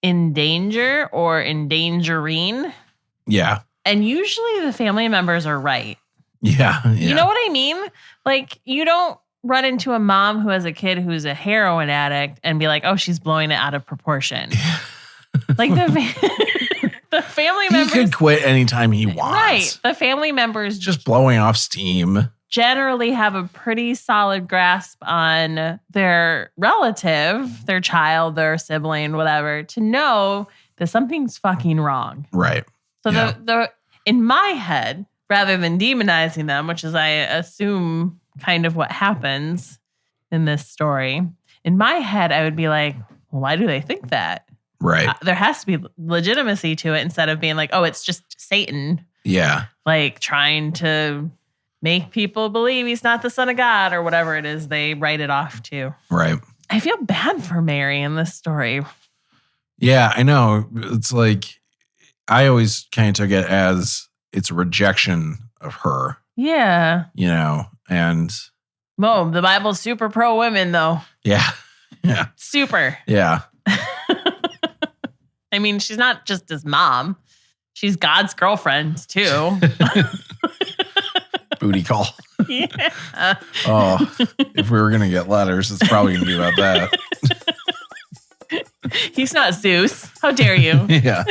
in danger or endangering. Yeah. And usually the family members are right. Yeah. You know what I mean? Like, you don't run into a mom who has a kid who's a heroin addict and be like, oh, she's blowing it out of proportion. Like the family members. He could quit anytime he wants. Right. The family members. Just blowing off steam. generally have a pretty solid grasp on their relative, their child, their sibling, whatever, to know that something's fucking wrong. Right. So the in my head, rather than demonizing them, which is I assume kind of what happens in this story, in my head, I would be like, well, why do they think that? Right. There has to be legitimacy to it instead of being like, oh, it's just Satan. Yeah. Like trying to make people believe he's not the son of God or whatever it is they write it off to. Right. I feel bad for Mary in this story. Yeah, I know. It's like, I always kind of took it as it's a rejection of her. Yeah. You know, and... Mo, the Bible's super pro women, though. Yeah. Yeah. Super. Yeah. I mean, she's not just his mom. She's God's girlfriend, too. Booty call. Yeah. Oh, if we were going to get letters, it's probably going to be about that. He's not Zeus. How dare you? Yeah.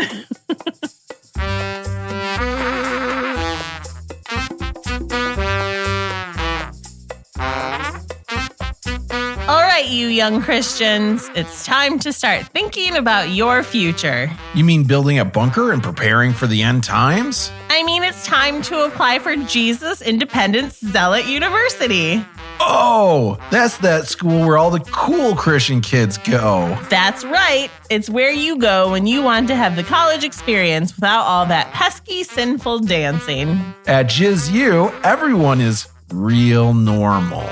All right, you young Christians, it's time to start thinking about your future. You mean building a bunker and preparing for the end times? I mean, it's time to apply for Jesus Independence Zealot University. Oh, that's that school where all the cool Christian kids go. That's right. It's where you go when you want to have the college experience without all that pesky, sinful dancing. At JizU, everyone is real normal.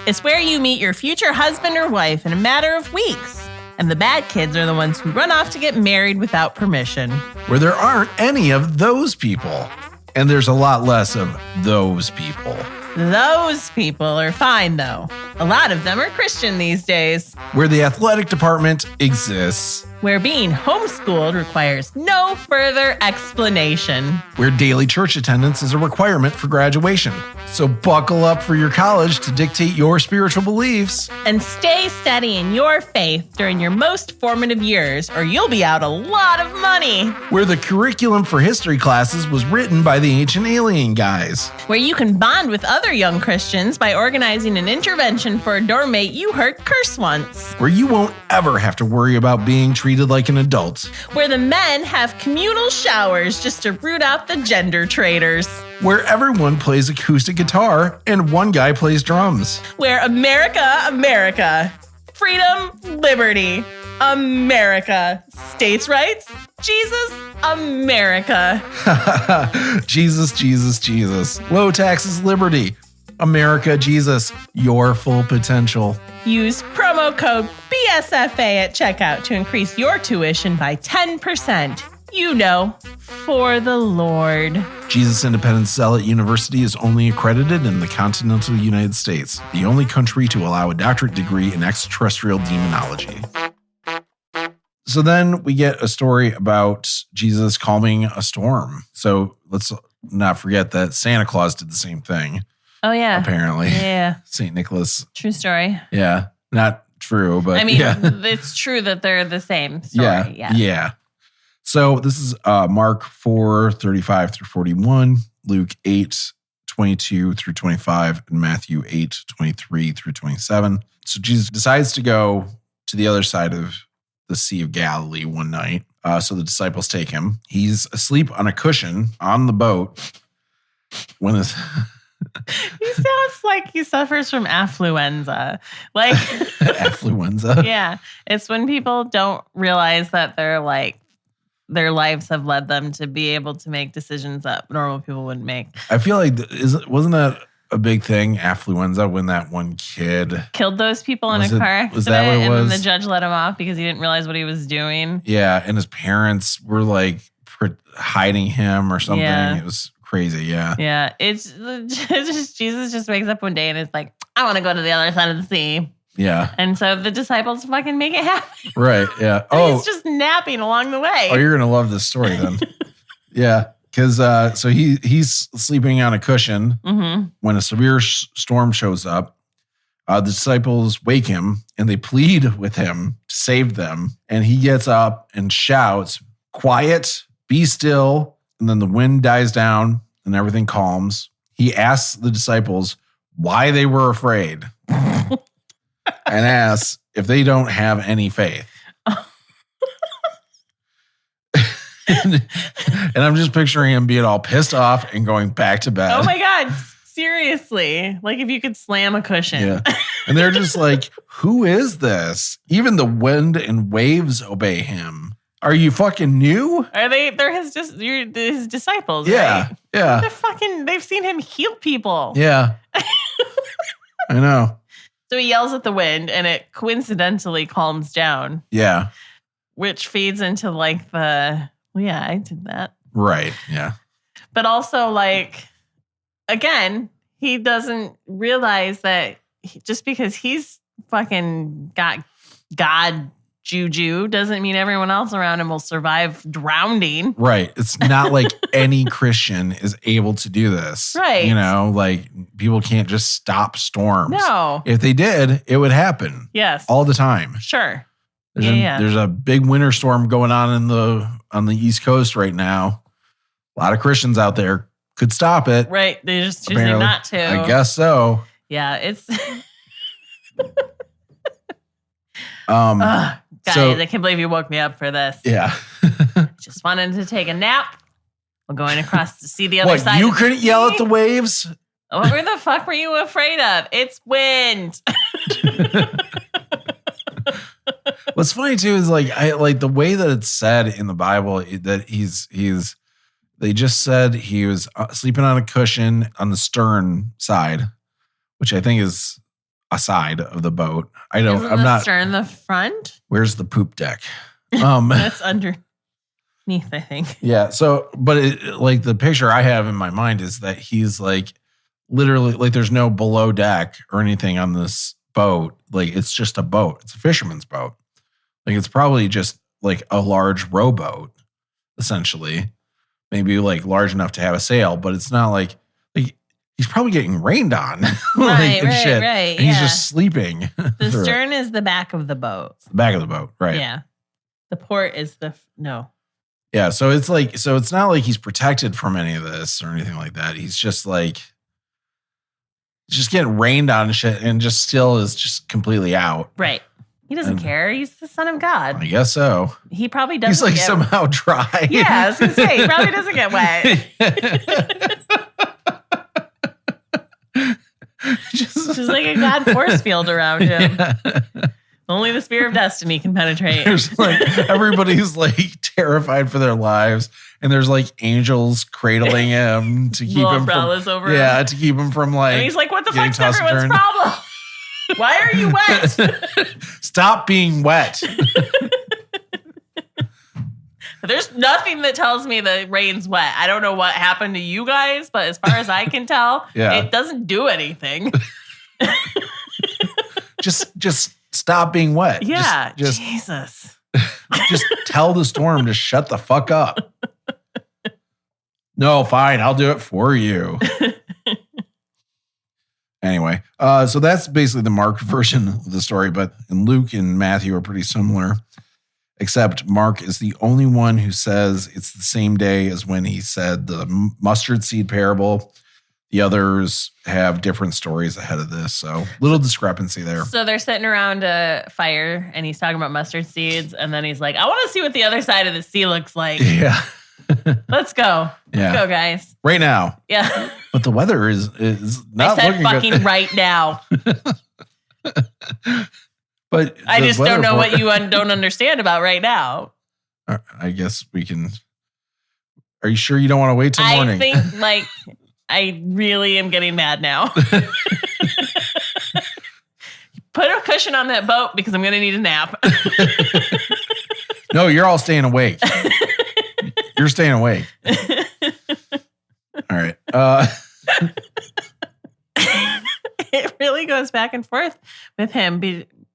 It's where you meet your future husband or wife in a matter of weeks. And the bad kids are the ones who run off to get married without permission. Where there aren't any of those people. And there's a lot less of those people. Those people are fine, though. A lot of them are Christian these days. Where the athletic department exists. Where being homeschooled requires no further explanation. Where daily church attendance is a requirement for graduation. So buckle up for your college to dictate your spiritual beliefs. And stay steady in your faith during your most formative years, or you'll be out a lot of money. Where the curriculum for history classes was written by the ancient alien guys. Where you can bond with other young Christians by organizing an intervention for a dorm mate you heard curse once. Where you won't ever have to worry about being treated like an adult. Where the men have communal showers just to root out the gender traitors. Where everyone plays acoustic guitar and one guy plays drums. Where America, freedom, liberty, America, states' rights, Jesus, America. Jesus. Low taxes, liberty. America, Jesus, your full potential. Use promo code BSFA at checkout to increase your tuition by 10%. You know, for the Lord. Jesus Independence Zealot University is only accredited in the continental United States, the only country to allow a doctorate degree in extraterrestrial demonology. So then we get a story about Jesus calming a storm. So let's not forget that Santa Claus did the same thing. Oh, yeah. Apparently. Yeah. St. Nicholas. True story. Yeah. Not true, but I mean, yeah. It's true that they're the same story. Yeah. So this is Mark 4:35 through 41, Luke 8:22 through 25, and Matthew 8:23 through 27. So Jesus decides to go to the other side of the Sea of Galilee one night. So the disciples take him. He's asleep on a cushion on the boat when this... He sounds like he suffers from affluenza. Like affluenza. Yeah. It's when people don't realize that their lives have led them to be able to make decisions that normal people wouldn't make. I feel like wasn't that a big thing, affluenza, when that one kid killed those people in a car accident? Was that what it was? And then the judge let him off because he didn't realize what he was doing. Yeah, and his parents were like hiding him or something. Yeah. It was crazy, yeah. Yeah, it's just Jesus just wakes up one day and is like, I want to go to the other side of the sea. Yeah. And so the disciples fucking make it happen. Right, yeah. He's just napping along the way. Oh, you're going to love this story then. Yeah, because so he's sleeping on a cushion when a severe storm shows up. The disciples wake him and they plead with him to save them. And he gets up and shouts, "Quiet, be still." And then the wind dies down and everything calms. He asks the disciples, why they were afraid and asks if they don't have any faith. And I'm just picturing him being all pissed off and going back to bed. Oh my God. Seriously. Like if you could slam a cushion. Yeah. And they're just like, who is this? Even the wind and waves obey him. Are you fucking new? They're his disciples, Yeah. right? Yeah. They've seen him heal people. Yeah. I know. So he yells at the wind and it coincidentally calms down. Yeah. Which feeds into like I did that. Right. Yeah. But also like, again, he doesn't realize that just because he's fucking got God juju doesn't mean everyone else around him will survive drowning. Right. It's not like any Christian is able to do this. Right. You know, like people can't just stop storms. No. If they did, it would happen. Yes. All the time. Sure. There's a big winter storm going on on the East Coast right now. A lot of Christians out there could stop it. Right. They're just choosing not to. I guess so. Yeah, it's guys, I can't believe you woke me up for this. Yeah. Just wanted to take a nap. We're going across to see the other What, side. you couldn't yell at the waves? What the fuck were you afraid of? It's wind. What's funny too is I like the way that it's said in the Bible that they just said he was sleeping on a cushion on the stern side, which I think is a side of the boat. I'm not stern the front. Where's the poop deck? That's underneath, I think. Yeah. So, but like the picture I have in my mind is that he's like literally like there's no below deck or anything on this boat. Like it's just a boat. It's a fisherman's boat. Like it's probably just like a large rowboat, essentially. Maybe like large enough to have a sail, but it's not like he's probably getting rained on. Right. And he's just sleeping. The stern is the back of the boat. The back of the boat, right. Yeah. The port is no. Yeah, so it's not like he's protected from any of this or anything like that. He's just like just getting rained on and shit and just still is just completely out. Right. He doesn't care. He's the son of God. I guess so. He probably doesn't. He's like somehow dry. Yeah, I was going to say, he probably doesn't get wet. just like a God force field around him. Yeah. Only the spear of destiny can penetrate. There's like everybody's like terrified for their lives, and there's like angels cradling him to keep him from to keep him from like. And he's like, "What the fuck's everyone's problem? Why are you wet? Stop being wet." There's nothing that tells me the rain's wet. I don't know what happened to you guys, but as far as I can tell, it doesn't do anything. Just stop being wet. Yeah, Jesus. Just tell the storm to shut the fuck up. No, fine, I'll do it for you. Anyway, so that's basically the Mark version of the story, but in Luke and Matthew are pretty similar, except Mark is the only one who says it's the same day as when he said the mustard seed parable. The others have different stories ahead of this, so little discrepancy there. So they're sitting around a fire, and he's talking about mustard seeds, and then he's like, I want to see what the other side of the sea looks like. Yeah. Let's go. Let's go, guys. Right now. Yeah. But the weather is not looking good. I said fucking right now. But I just don't know what you don't understand about right now. I guess we can. Are you sure you don't want to wait till morning? I think I really am getting mad now. Put a cushion on that boat because I'm going to need a nap. No, you're all staying awake. You're staying awake. All right. It really goes back and forth with him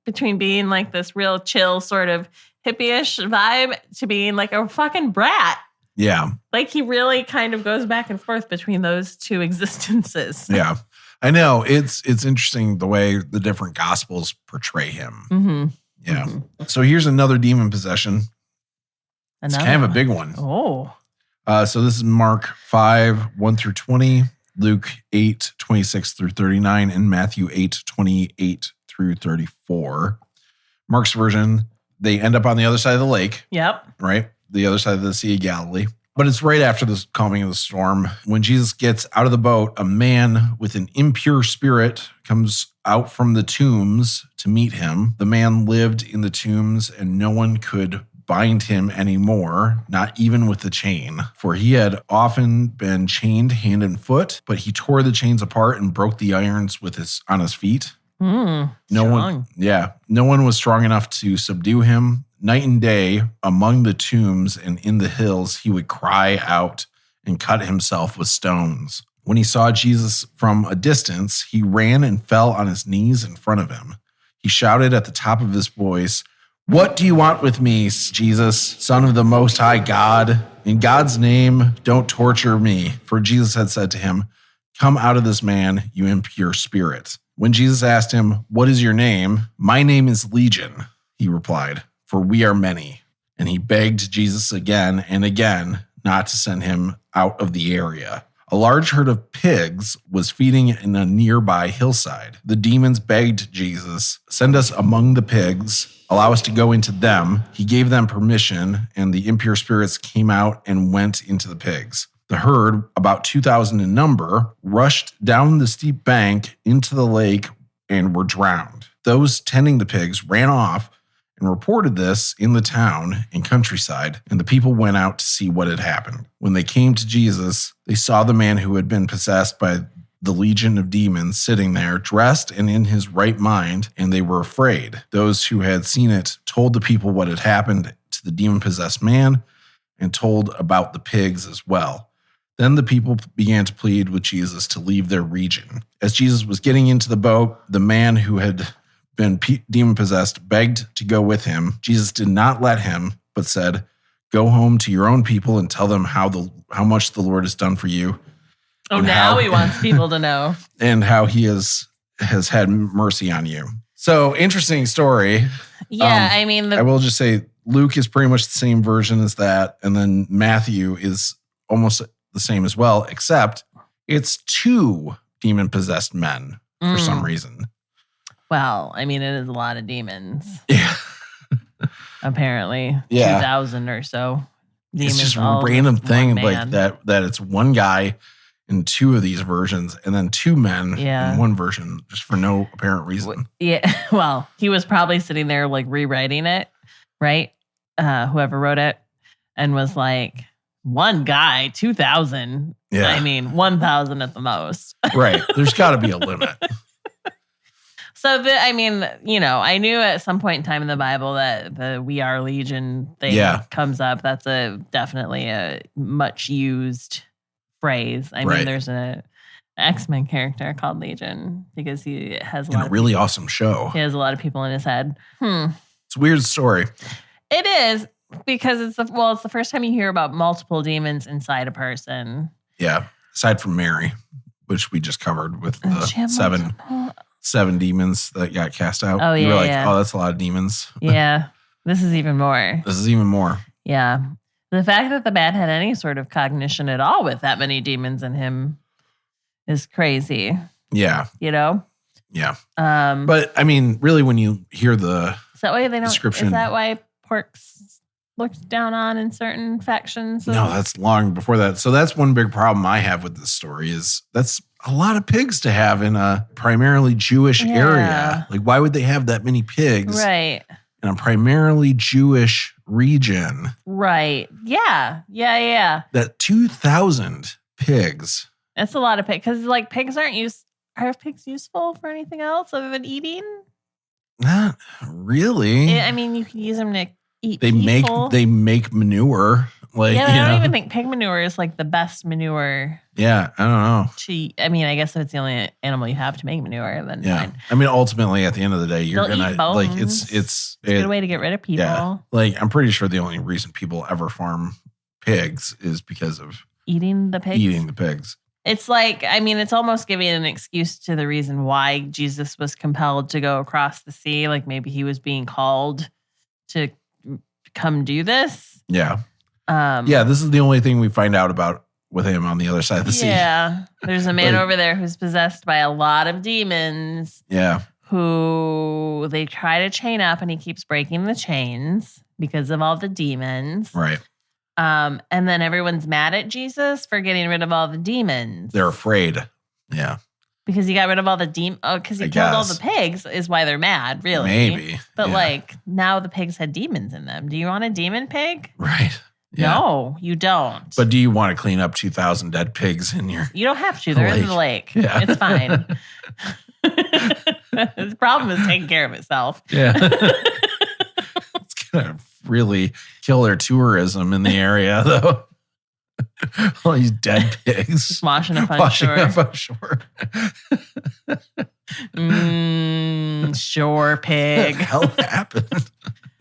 between being like this real chill sort of hippie-ish vibe to being like a fucking brat. Yeah. Like he really kind of goes back and forth between those two existences. Yeah. I know. It's interesting the way the different gospels portray him. Mm-hmm. Yeah. Mm-hmm. So here's another demon possession. It's kind of a big one. Oh. So this is Mark 5, 1 through 20. Luke 8:26 through 39, and Matthew 8:28 through 34. Mark's version, they end up on the other side of the lake. Yep. Right? The other side of the Sea of Galilee. But it's right after the calming of the storm. When Jesus gets out of the boat, a man with an impure spirit comes out from the tombs to meet him. The man lived in the tombs, and no one could bind him anymore, not even with the chain. For he had often been chained hand and foot, but he tore the chains apart and broke the irons on his feet. No one was strong enough to subdue him. Night and day, among the tombs and in the hills, he would cry out and cut himself with stones. When he saw Jesus from a distance, he ran and fell on his knees in front of him. He shouted at the top of his voice, "What do you want with me, Jesus, Son of the Most High God? In God's name, don't torture me." For Jesus had said to him, "Come out of this man, you impure spirit." When Jesus asked him, "What is your name?" "My name is Legion," he replied, "for we are many." And he begged Jesus again and again not to send him out of the area. A large herd of pigs was feeding in a nearby hillside. The demons begged Jesus, "Send us among the pigs. Allow us to go into them." He gave them permission, and the impure spirits came out and went into the pigs. The herd, about 2,000 in number, rushed down the steep bank into the lake and were drowned. Those tending the pigs ran off and reported this in the town and countryside, and the people went out to see what had happened. When they came to Jesus, they saw the man who had been possessed by the legion of demons sitting there, dressed and in his right mind, and they were afraid. Those who had seen it told the people what had happened to the demon-possessed man and told about the pigs as well. Then the people began to plead with Jesus to leave their region. As Jesus was getting into the boat, the man who had been demon-possessed begged to go with him. Jesus did not let him, but said, "Go home to your own people and tell them how much the Lord has done for you." Oh, now he wants people to know. And how he has had mercy on you. So, interesting story. Yeah, I mean... I will just say, Luke is pretty much the same version as that, and then Matthew is almost the same as well, except it's 2 demon-possessed men for some reason. Well, I mean, it is a lot of demons. Yeah. Apparently. Yeah. 2,000 or so. Demons, it's just a random thing like that it's one guy in 2 of these versions and then 2 men in one version just for no apparent reason. Yeah. Well, he was probably sitting there like rewriting it, right? Whoever wrote it, and was like, one guy, 2,000. Yeah. I mean, 1,000 at the most. Right. There's got to be a limit. So, I knew at some point in time in the Bible that the "We Are Legion" thing comes up. That's definitely a much used phrase. I mean, there's an X-Men character called Legion because he has a really awesome show. He has a lot of people in his head. It's a weird story. It is. Because it's the first time you hear about multiple demons inside a person. Yeah, aside from Mary, which we just covered with the 7 demons that got cast out. Oh, yeah, you were like, oh, that's a lot of demons. Yeah, this is even more. Yeah. The fact that the man had any sort of cognition at all with that many demons in him is crazy. Yeah. You know? Yeah. But, I mean, really, when you hear the description. Is that why pork's looked down on in certain factions? No, that's long before that. So that's one big problem I have with this story is that's a lot of pigs to have in a primarily Jewish area. Like, why would they have that many pigs in a primarily Jewish region? Right. Yeah. That 2,000 pigs. That's a lot of pigs. Because, like, pigs are pigs useful for anything else other than eating? Not really. I mean, you can use them to eat they make manure. Like, I don't even think pig manure is like the best manure. Yeah, I don't know. I mean, I guess if it's the only animal you have to make manure, then fine. I mean, ultimately, at the end of the day, you're They'll eat bones. like it's a good way to get rid of people. Yeah, like I'm pretty sure the only reason people ever farm pigs is because of eating the pigs. It's like, I mean, it's almost giving an excuse to the reason why Jesus was compelled to go across the sea. Like maybe he was being called to come do this. Yeah. This is the only thing we find out about with him on the other side of the sea. Yeah. There's a man over there who's possessed by a lot of demons. Yeah. Who they try to chain up, and he keeps breaking the chains because of all the demons. Right. And then everyone's mad at Jesus for getting rid of all the demons. They're afraid. Yeah. Because he got rid of all the demons. Oh, because he killed all the pigs is why they're mad, really. Maybe. But like, now the pigs had demons in them. Do you want a demon pig? Right. Yeah. No, you don't. But do you want to clean up 2,000 dead pigs in your... You don't have to. They're in the lake. Yeah. It's fine. The problem is taking care of itself. Yeah. It's going to really kill their tourism in the area, though. All these dead pigs. Just washing up on shore. Shore pig. What the hell happened?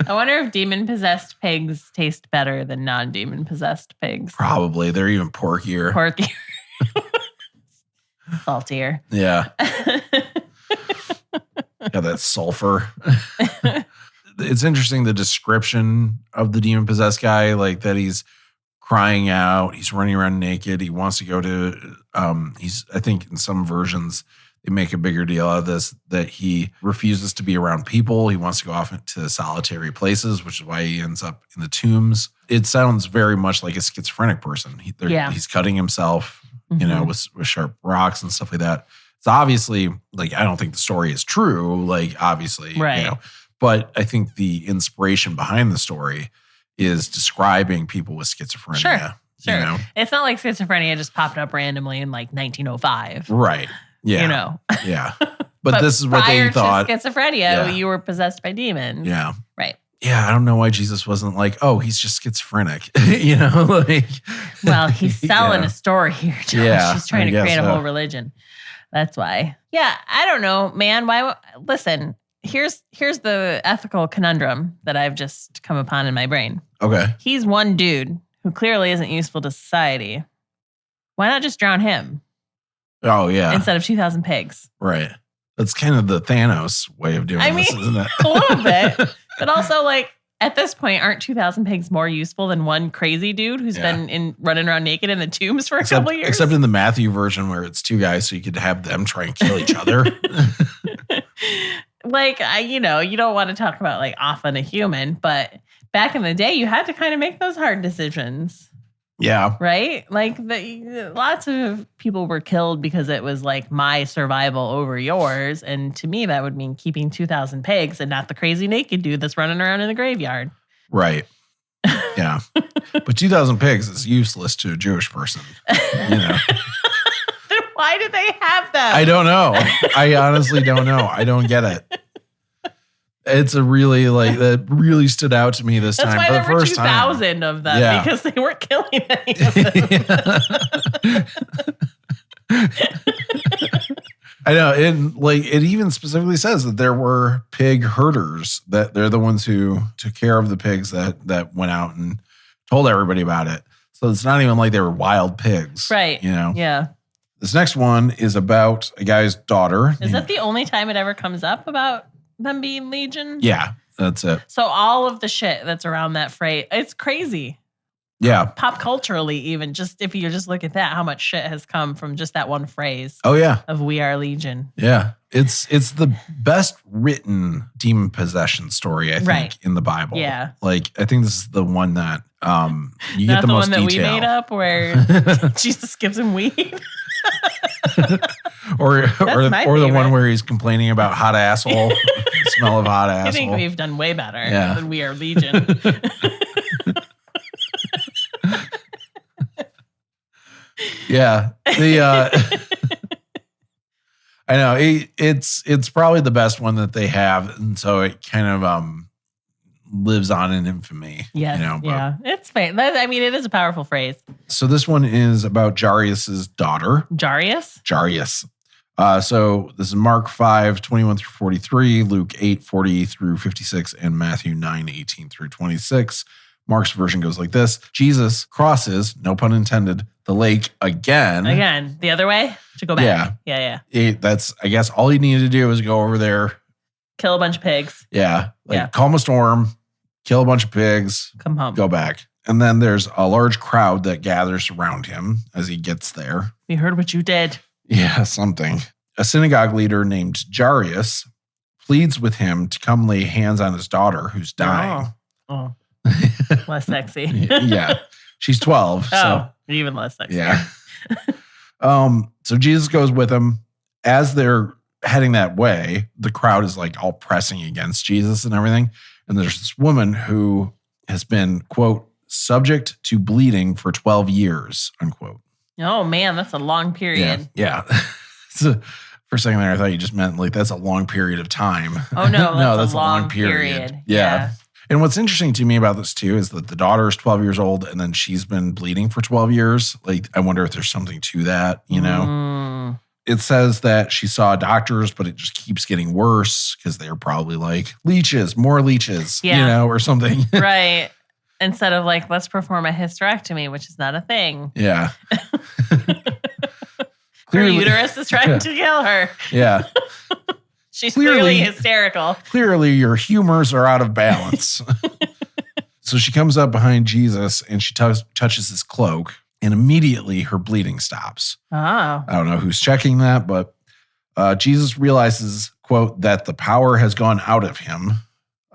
I wonder if demon-possessed pigs taste better than non-demon-possessed pigs. Probably. They're even porkier. Saltier. Yeah. Yeah, that sulfur. It's interesting, the description of the demon-possessed guy, like that he's crying out, he's running around naked, he wants to go to, I think in some versions, they make a bigger deal out of this, that he refuses to be around people. He wants to go off into solitary places, which is why he ends up in the tombs. It sounds very much like a schizophrenic person. He's cutting himself, with sharp rocks and stuff like that. It's obviously, like, I don't think the story is true, like, obviously, right. But I think the inspiration behind the story is describing people with schizophrenia. Sure. It's not like schizophrenia just popped up randomly in like 1905. Right. Yeah. Yeah. But this is what they thought. Prior to schizophrenia, you were possessed by demons. Yeah. Right. Yeah. I don't know why Jesus wasn't like, oh, he's just schizophrenic. Well, he's selling a story here, Josh. Yeah, He's trying to create a whole religion. That's why. Yeah. I don't know, man. Why? Listen, here's the ethical conundrum that I've just come upon in my brain. Okay. He's one dude who clearly isn't useful to society. Why not just drown him? Oh, yeah. Instead of 2,000 pigs. Right. That's kind of the Thanos way of doing this, isn't it? A little bit. But also, like, at this point, aren't 2,000 pigs more useful than one crazy dude who's been running around naked in the tombs for a couple years? Except in the Matthew version where it's two guys, so you could have them try and kill each other. Like, you don't want to talk about, like, often a human, but back in the day, you had to kind of make those hard decisions. Yeah. Right? Like, lots of people were killed because it was like my survival over yours. And to me, that would mean keeping 2,000 pigs and not the crazy naked dude that's running around in the graveyard. Right. Yeah. But 2,000 pigs is useless to a Jewish person. Then why did they have them? I don't know. I honestly don't know. I don't get it. It's a really, that really stood out to me this time. That's why there were 2,000 of them, because they weren't killing any of them. I know. It even specifically says that there were pig herders, that they're the ones who took care of the pigs that went out and told everybody about it. So it's not even like they were wild pigs. Right. Yeah. This next one is about a guy's daughter. Is that the only time it ever comes up about them being legion? Yeah, that's it. So all of the shit that's around that phrase, it's crazy. Yeah. Pop culturally, even just if you just look at that, how much shit has come from just that one phrase. Oh yeah. Of "We Are Legion." Yeah. It's the best written demon possession story, I think, in the Bible. Yeah. Like, I think this is the one that you Not get the most one that detail. we made up where Jesus gives him weed. or the one where he's complaining about hot asshole, smell of hot asshole. I think we've done way better than "We Are Legion." Yeah. I know it's probably the best one that they have, and so it kind of lives on in infamy. Yes, it's fine. I mean, it is a powerful phrase. So this one is about Jairus's daughter. Jairus. So this is Mark 5:21 through 43, Luke 8:40 through 56, and Matthew 9:18 through 26. Mark's version goes like this: Jesus crosses, no pun intended, the lake again. Again, the other way to go back. Yeah. That's, I guess, all you needed to do is go over there, kill a bunch of pigs. Yeah. Calm a storm, kill a bunch of pigs, come home, go back. And then there's a large crowd that gathers around him as he gets there. We heard what you did. Yeah, something. A synagogue leader named Jairus pleads with him to come lay hands on his daughter who's dying. Oh. Less sexy. Yeah. She's 12. So even less sexy. Yeah. So Jesus goes with him. As they're heading that way, the crowd is like all pressing against Jesus and everything. And there's this woman who has been, quote, subject to bleeding for 12 years, unquote. Oh, man, that's a long period. Yeah. So for a second there, I thought you just meant like that's a long period of time. Oh, no, that's a long period. Yeah. And what's interesting to me about this, too, is that the daughter is 12 years old and then she's been bleeding for 12 years. Like, I wonder if there's something to that, you know? It says that she saw doctors, but it just keeps getting worse because they're probably like, leeches, more leeches, you know, or something. Right. Instead of like, let's perform a hysterectomy, which is not a thing. Yeah. Her uterus is trying to kill her. Yeah. She's clearly hysterical. Clearly, your humors are out of balance. So she comes up behind Jesus and she touches his cloak, and immediately her bleeding stops. Oh. I don't know who's checking that, but Jesus realizes, quote, that the power has gone out of him,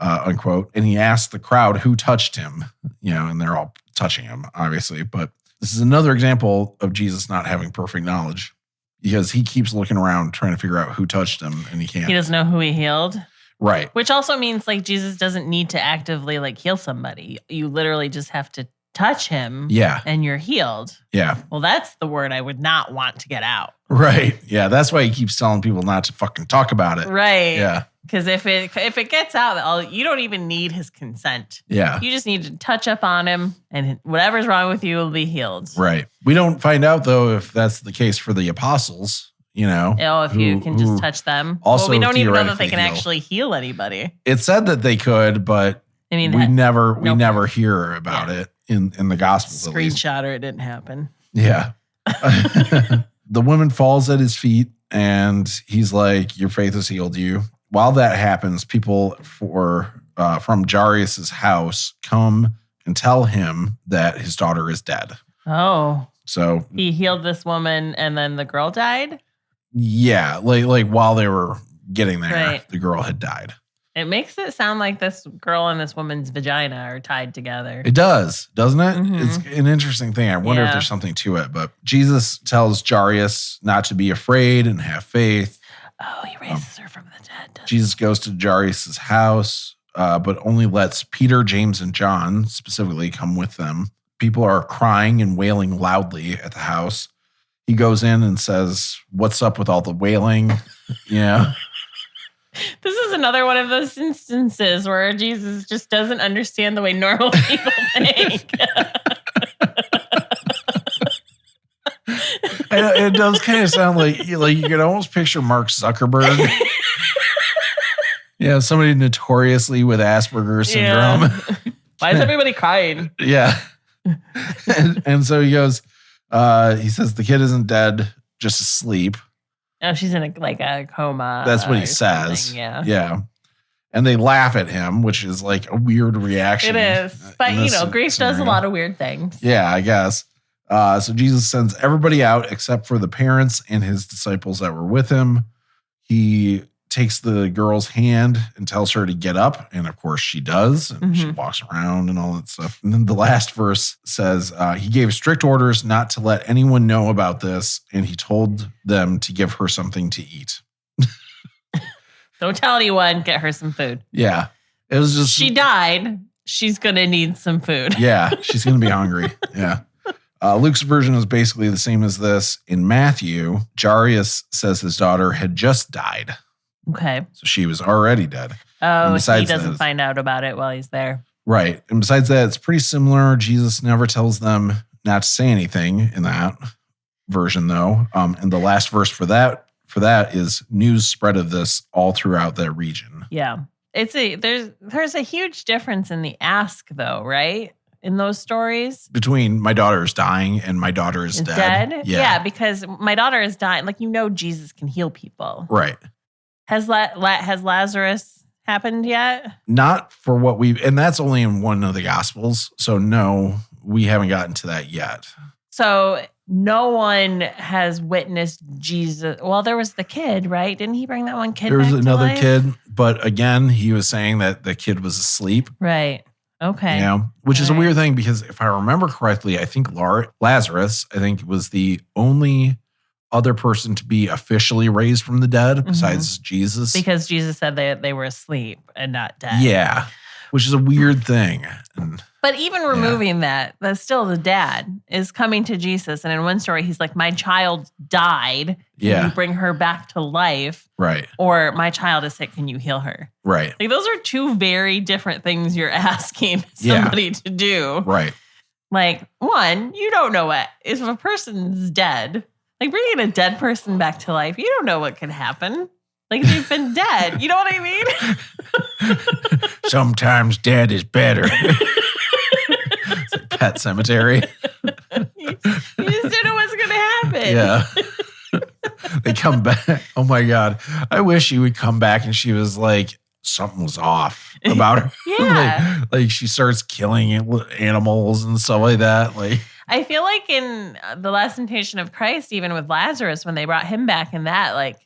unquote, and he asks the crowd who touched him, you know, and they're all touching him, obviously. But this is another example of Jesus not having perfect knowledge, because he keeps looking around trying to figure out who touched him, and he can't. He doesn't know who he healed. Right. Which also means like Jesus doesn't need to actively like heal somebody. You literally just have to touch him. Yeah. And you're healed. Yeah. Well, that's the word I would not want to get out. Right. Yeah. That's why he keeps telling people not to fucking talk about it. Right. Yeah. Because if it gets out, you don't even need his consent. Yeah. You just need to touch up on him, and whatever's wrong with you will be healed. Right. We don't find out, though, if that's the case for the apostles, you know. Oh, if you can just touch them. Also, we don't even know that they can actually heal anybody. It said that they could, but I mean, we never hear about it in the Gospels. Screenshot or it didn't happen. Yeah. The woman falls at his feet, and he's like, "Your faith has healed you." While that happens, people from Jairus' house come and tell him that his daughter is dead. Oh. So he healed this woman and then the girl died? Yeah. Like while they were getting there, the girl had died. It makes it sound like this girl and this woman's vagina are tied together. It does, doesn't it? Mm-hmm. It's an interesting thing. I wonder if there's something to it. But Jesus tells Jairus not to be afraid and have faith. Oh, he raises her from the dead. Jesus goes to Jairus' house, but only lets Peter, James, and John specifically come with them. People are crying and wailing loudly at the house. He goes in and says, "What's up with all the wailing?" Yeah. This is another one of those instances where Jesus just doesn't understand the way normal people think. It does kind of sound like you could almost picture Mark Zuckerberg. Yeah, somebody notoriously with Asperger's syndrome. Yeah. Why is everybody crying? Yeah. And so he goes, he says the kid isn't dead, just asleep. Oh, she's in a coma. That's what he says. Yeah. Yeah. And they laugh at him, which is like a weird reaction. It is. But, grief does a lot of weird things. Yeah, I guess. So Jesus sends everybody out except for the parents and his disciples that were with him. He takes the girl's hand and tells her to get up. And of course she does. And she walks around and all that stuff. And then the last verse says, he gave strict orders not to let anyone know about this. And he told them to give her something to eat. Don't tell anyone, get her some food. Yeah. It was just. She died. She's going to need some food. Yeah. She's going to be hungry. Yeah. Luke's version is basically the same as this. In Matthew, Jairus says his daughter had just died. Okay. So she was already dead. Oh, so he doesn't find out about it while he's there. Right. And besides that, it's pretty similar. Jesus never tells them not to say anything in that version, though. And the last verse for that is news spread of this all throughout that region. Yeah. There's a huge difference in the ask, though, right? In those stories between my daughter is dying and my daughter is dead. Yeah, because my daughter is dying. Like, Jesus can heal people. Right. Has Lazarus happened yet? Not for what and that's only in one of the Gospels. So no, we haven't gotten to that yet. So no one has witnessed Jesus. Well, there was the kid, right? Didn't he bring that one kid There was back another to life? kid, but again, he was saying that the kid was asleep. Right. Okay. You know, which is a Right. weird thing because if I remember correctly, I think Lazarus, I think, was the only other person to be officially raised from the dead besides Jesus. Because Jesus said they were asleep and not dead. Yeah, which is a weird thing. But even removing that's still the dad is coming to Jesus. And in one story, he's like, my child died. Can you bring her back to life? Right. Or my child is sick. Can you heal her? Right. Like those are two very different things you're asking somebody to do. Right. Like, one, you don't know what. If a person's dead, like bringing a dead person back to life, you don't know what could happen. Like they've been dead. You know what I mean? Sometimes dead is better. It's like Pet Cemetery. You just don't know what's going to happen. Yeah. They come back. Oh my God. I wish she would come back and she was like, something was off about her. Yeah. like she starts killing animals and stuff like that. Like, I feel like in The Last Temptation of Christ, even with Lazarus, when they brought him back in that, like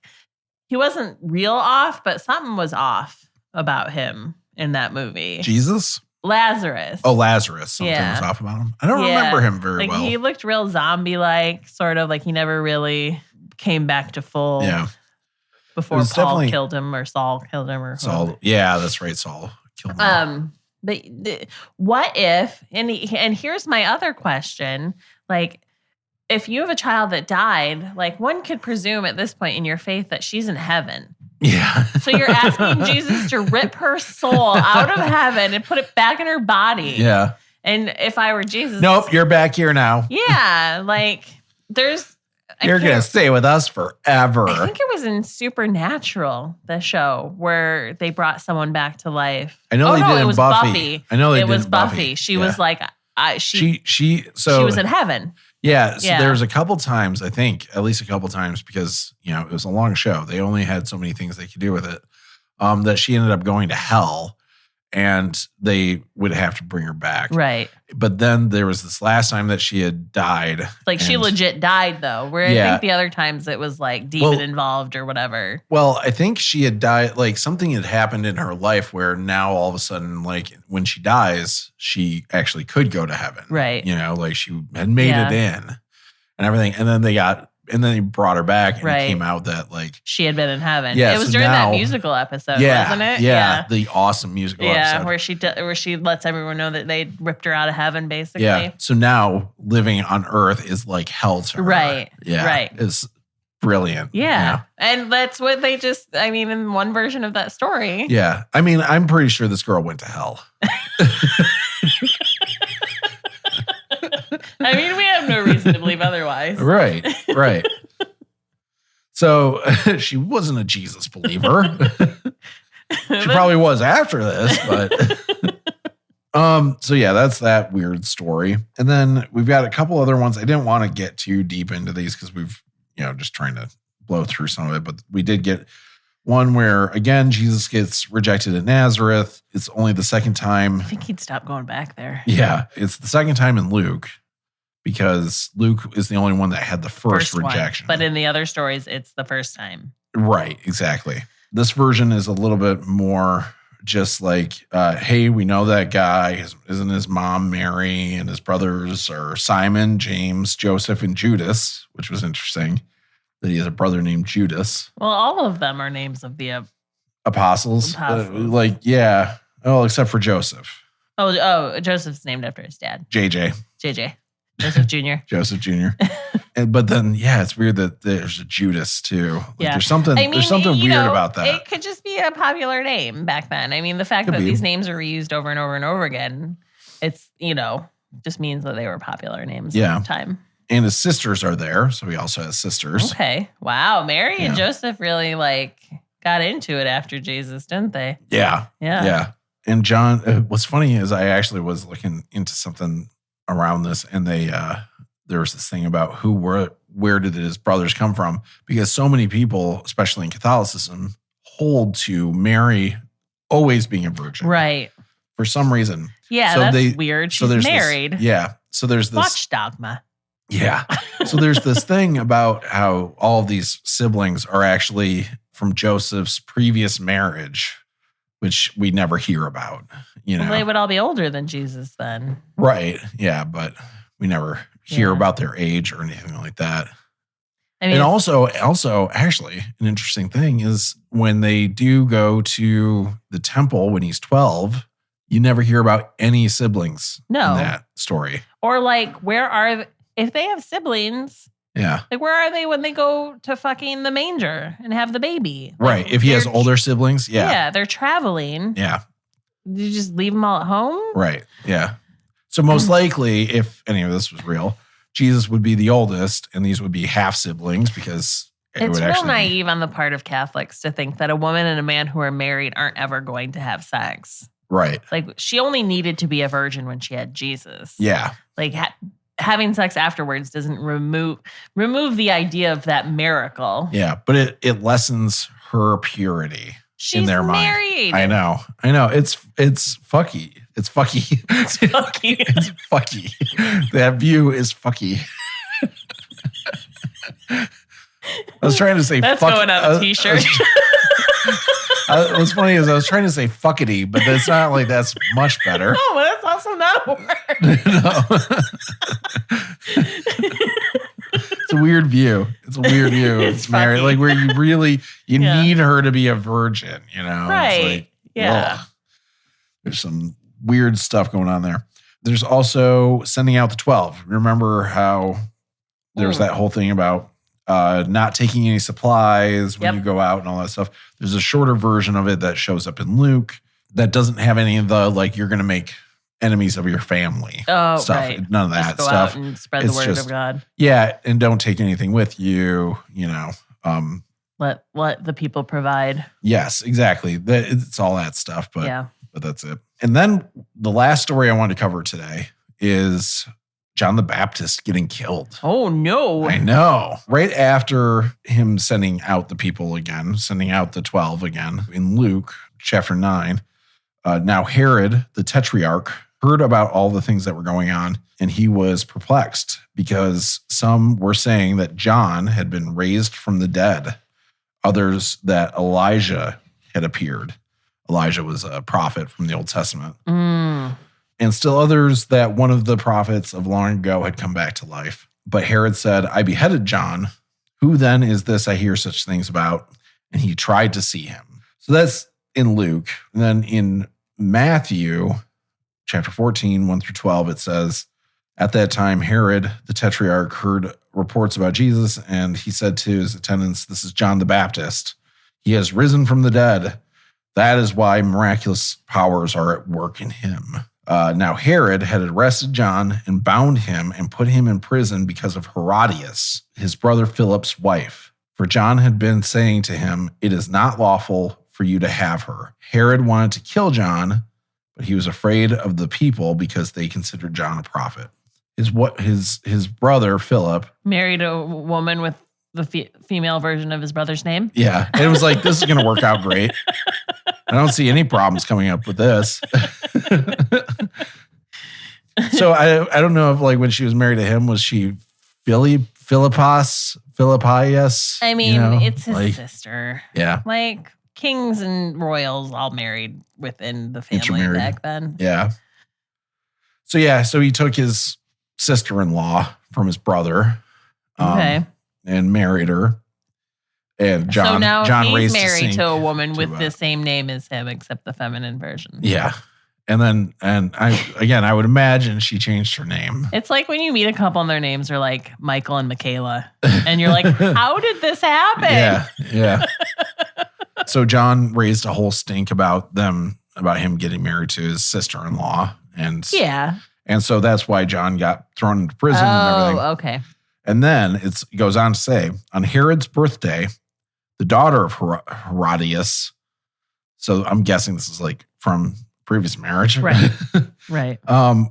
he wasn't real off, but something was off about him in that movie. Jesus? Lazarus. Oh, Lazarus. Something was off about him. I don't remember him very well. He looked real zombie-like, sort of like he never really came back to full. Yeah. Before Paul killed him or Saul killed him or Saul. whoever. Yeah, that's right. Saul killed him. But what if, and here's my other question, like, if you have a child that died, like one could presume at this point in your faith that she's in heaven. Yeah. So you're asking Jesus to rip her soul out of heaven and put it back in her body. Yeah. And if I were Jesus. Nope, you're back here now. Yeah. Like you're going to stay with us forever. I think it was in Supernatural, the show, where they brought someone back to life. I know they did it in was Buffy. I know they did was in Buffy. She was like, she was in heaven. Yeah. So there was a couple times, I think, at least a couple times, because, you know, it was a long show. They only had so many things they could do with it, that she ended up going to hell and they would have to bring her back. Right. But then there was this last time that she had died. Like she legit died though. Where I think the other times it was like demon involved or whatever. Well, I think she had died, like something had happened in her life where now all of a sudden, like when she dies, she actually could go to heaven. Right. You know, like she had made it in and everything. And then they brought her back and it came out that like she had been in heaven. Yeah, it was during that musical episode, wasn't it? Yeah, the awesome musical episode. where she lets everyone know that they ripped her out of heaven, basically. Yeah. So now living on Earth is like hell to her. Right. Yeah. Right. It's brilliant. Yeah. And that's what they in one version of that story. Yeah. I mean, I'm pretty sure this girl went to hell. I mean, we have no reason to believe otherwise. Right. So she wasn't a Jesus believer. She probably was after this, but so yeah, that's that weird story. And then we've got a couple other ones. I didn't want to get too deep into these because we've, just trying to blow through some of it, but we did get one where, again, Jesus gets rejected at Nazareth. It's only the second time. I think he'd stop going back there. Yeah, it's the second time in Luke because Luke is the only one that had the first rejection. But in the other stories, it's the first time. Right, exactly. This version is a little bit more just like, hey, we know that guy. Isn't his mom Mary and his brothers are Simon, James, Joseph, and Judas, which was interesting that he has a brother named Judas. Well, all of them are names of the apostles. Except for Joseph. Oh, Joseph's named after his dad. JJ. Joseph Jr. Joseph Jr. But then, it's weird that there's a Judas too. Like, there's something weird about that. It could just be a popular name back then. I mean, the fact that these names are reused over and over and over again, it's, just means that they were popular names at the time. And his sisters are there, so he also has sisters. Okay. Wow. Mary and Joseph really got into it after Jesus, didn't they? Yeah. And John, what's funny is I actually was looking into something around this, and there was this thing about where did his brothers come from? Because so many people, especially in Catholicism, hold to Mary always being a virgin. Right. For some reason. Yeah, so that's weird. She's married. So there's this. Watch Dogma. Yeah. So there's this thing about how all of these siblings are actually from Joseph's previous marriage, which we never hear about. Well, they would all be older than Jesus then. Right. Yeah, but we never hear about their age or anything like that. I mean, and also, actually, an interesting thing is when they do go to the temple when he's 12, you never hear about any siblings in that story. Or where are if they have siblings? Yeah. Where are they when they go to fucking the manger and have the baby? Right. If he has older siblings, yeah, they're traveling. Yeah. You just leave them all at home? Right. Yeah. So most likely, if any of this was real, Jesus would be the oldest, and these would be half siblings because it's real naive on the part of Catholics to think that a woman and a man who are married aren't ever going to have sex. Right. She only needed to be a virgin when she had Jesus. Yeah. Having sex afterwards doesn't remove the idea of that miracle. Yeah, but it lessens her purity in their married. Mind. I know. It's fucky. It's fucky. It's fucky. It's fucky. That view is fucky. I was trying to say that's going on a t-shirt. What's funny is I was trying to say fuckity, but it's not like that's much better. No, but that's also not a word. It's a weird view. It's married, where you really need her to be a virgin, Right. Ugh. There's some weird stuff going on there. There's also sending out the 12. Remember how there's that whole thing about not taking any supplies when you go out and all that stuff. There's a shorter version of it that shows up in Luke that doesn't have any of the you're going to make enemies of your family stuff. Right. None of that just go stuff. Out and spread the word of God. Yeah, and don't take anything with you. Let the people provide. Yes, exactly. It's all that stuff, but that's it. And then the last story I wanted to cover today is John the Baptist getting killed. Oh, no. I know. Right after him sending out the people again, sending out the 12 again in Luke chapter 9, now Herod, the tetrarch, heard about all the things that were going on, and he was perplexed because some were saying that John had been raised from the dead, others that Elijah had appeared. Elijah was a prophet from the Old Testament. And still others that one of the prophets of long ago had come back to life. But Herod said, I beheaded John. Who then is this I hear such things about? And he tried to see him. So that's in Luke. And then in Matthew, chapter 14, 1 through 12, it says, at that time, Herod, the tetrarch, heard reports about Jesus, and he said to his attendants, this is John the Baptist. He has risen from the dead. That is why miraculous powers are at work in him. Now Herod had arrested John and bound him and put him in prison because of Herodias, his brother Philip's wife. For John had been saying to him, it is not lawful for you to have her. Herod wanted to kill John, but he was afraid of the people because they considered John a prophet. His brother Philip married a woman with the female version of his brother's name. Yeah, and it was like, this is going to work out great. I don't see any problems coming up with this. So I don't know if when she was married to him, was she Philippias? I mean, it's his sister. Yeah. Kings and royals all married within the family back then. Yeah. So he took his sister-in-law from his brother. And married her. And John, so now John he's married to a woman with the same name as him, except the feminine version. Yeah. And I would imagine she changed her name. It's like when you meet a couple and their names are like Michael and Michaela. And you're like, how did this happen? Yeah. So John raised a whole stink about him getting married to his sister-in-law. And so that's why John got thrown into prison and everything. Oh, okay. And then it goes on to say, on Herod's birthday, the daughter of Herodias, so I'm guessing this is from previous marriage, right,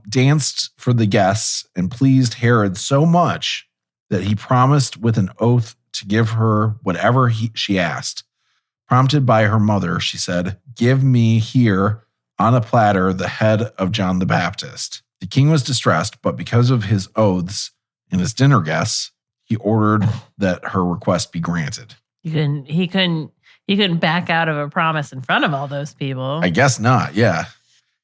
danced for the guests and pleased Herod so much that he promised with an oath to give her whatever she asked. Prompted by her mother, she said, "Give me here on a platter the head of John the Baptist." The king was distressed, but because of his oaths and his dinner guests, he ordered that her request be granted. He couldn't back out of a promise in front of all those people. I guess not, yeah.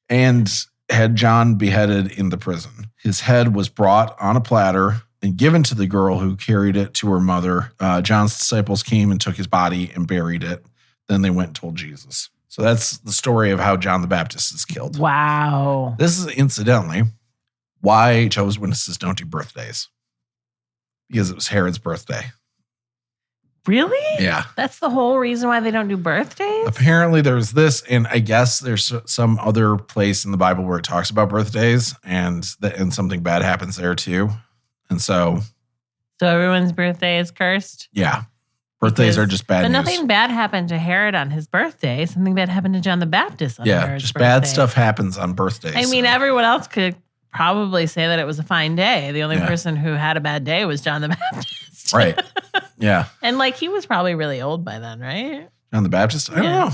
And had John beheaded in the prison. His head was brought on a platter and given to the girl who carried it to her mother. John's disciples came and took his body and buried it. Then they went and told Jesus. So that's the story of how John the Baptist is killed. Wow. This is incidentally why Jehovah's Witnesses don't do birthdays. Because it was Herod's birthday. Really? Yeah. That's the whole reason why they don't do birthdays? Apparently there's this, and I guess there's some other place in the Bible where it talks about birthdays, and something bad happens there too. And so everyone's birthday is cursed? Yeah. Birthdays are just bad but news. Nothing bad happened to Herod on his birthday. Something bad happened to John the Baptist on Herod's just birthday. bad stuff happens on birthdays. I mean, everyone else could probably say that it was a fine day. The only person who had a bad day was John the Baptist. Right. Yeah. And he was probably really old by then, right? John the Baptist? I don't know.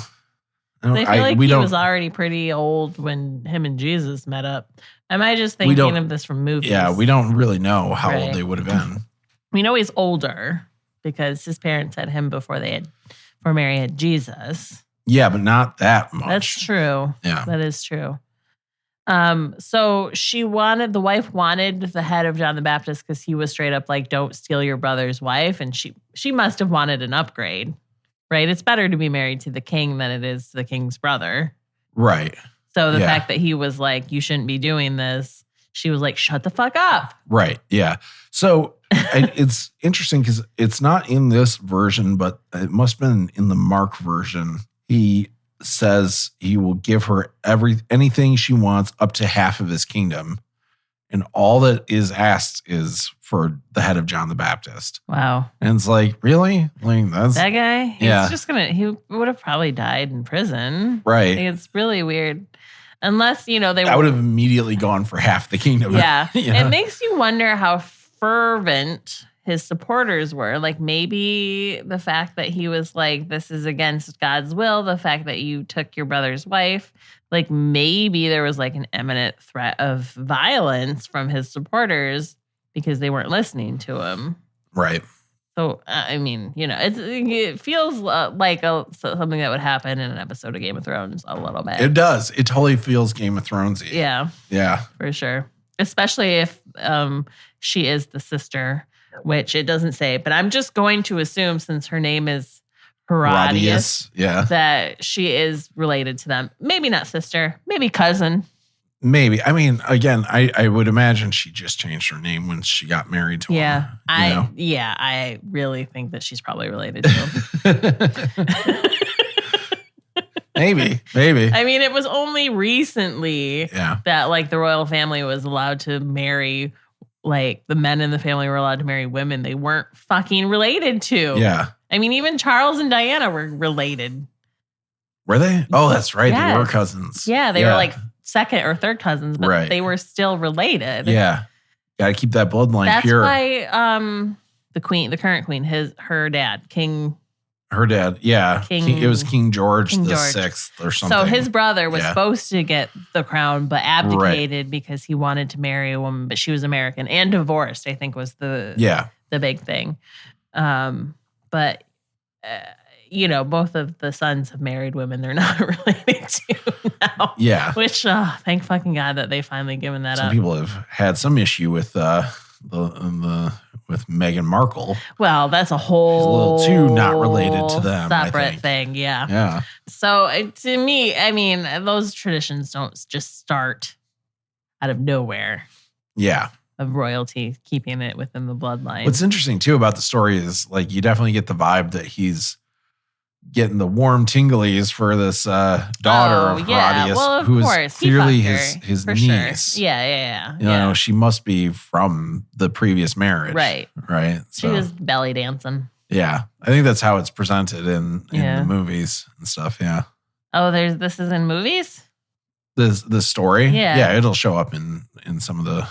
I feel like he was already pretty old when him and Jesus met up. Am I just thinking of this from movies? Yeah, we don't really know how old they would have been. We know he's older because his parents had him before Mary had Jesus. Yeah, but not that much. That's true. Yeah. That is true. So the wife wanted the head of John the Baptist because he was straight up like, don't steal your brother's wife. And she must have wanted an upgrade, right? It's better to be married to the king than it is the king's brother. Right. So the fact that he was like, you shouldn't be doing this, she was like, shut the fuck up. Right. Yeah. So it's interesting because it's not in this version, but it must have been in the Mark version. He says he will give her anything she wants up to half of his kingdom. And all that is asked is for the head of John the Baptist. Wow. And it's like, really? That's that guy? Yeah. He would have probably died in prison. Right. It's really weird. Unless, I would have immediately gone for half the kingdom. Yeah. It makes you wonder how fervent his supporters were. Like maybe the fact that he was like, this is against God's will, the fact that you took your brother's wife, like maybe there was like an imminent threat of violence from his supporters because they weren't listening to him. Right. So, I mean, it feels like something that would happen in an episode of Game of Thrones a little bit. It does. It totally feels Game of Thronesy. Yeah. Yeah. For sure. Especially if she is the sister, which it doesn't say. But I'm just going to assume, since her name is Herodias, that she is related to them. Maybe not sister, maybe cousin. Maybe. I mean, again, I would imagine she just changed her name when she got married to him. I really think that she's probably related to him. Maybe. I mean, it was only recently that like the royal family was allowed to marry, like the men in the family were allowed to marry women they weren't fucking related to. Yeah. I mean, even Charles and Diana were related. Were they? Oh, that's right. Yes. They were cousins. Yeah, they were like second or third cousins, but they were still related. Yeah. Got to keep that bloodline pure. That's why the current queen, her dad, King. Her dad, it was King George the Sixth or something. So his brother was supposed to get the crown, but abdicated because he wanted to marry a woman, but she was American and divorced, I think was the big thing. But both of the sons have married women they're not related to now. Yeah. Which, thank fucking God that they finally given that up. Some people have had some issue with with Meghan Markle. Well, that's a whole She's a little too not related to them. Separate thing, yeah. Yeah. So to me, I mean, those traditions don't just start out of nowhere. Yeah. Of royalty, keeping it within the bloodline. What's interesting too about the story is like you definitely get the vibe that he's getting the warm tinglies for this daughter of Herodias, who is clearly his niece. Sure. Yeah. You know, she must be from the previous marriage. Right. So, she was belly dancing. Yeah. I think that's how it's presented in the movies and stuff. Yeah. Oh, this is in movies? The story? Yeah. Yeah, it'll show up in some of the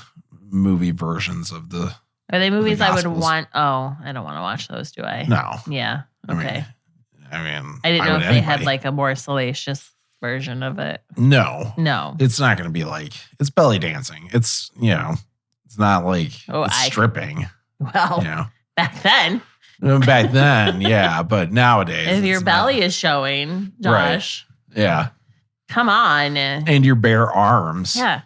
movie versions of the Are they movies I would want? Oh, I don't want to watch those, do I? No. Yeah. Okay. I mean, I didn't know if they had like a more salacious version of it. No. No. It's not going to be like, it's belly dancing. It's, it's not like stripping. Well, back then. Back then, yeah. But nowadays. If your belly is showing, Josh. Right. Yeah. Come on. And your bare arms. Yeah.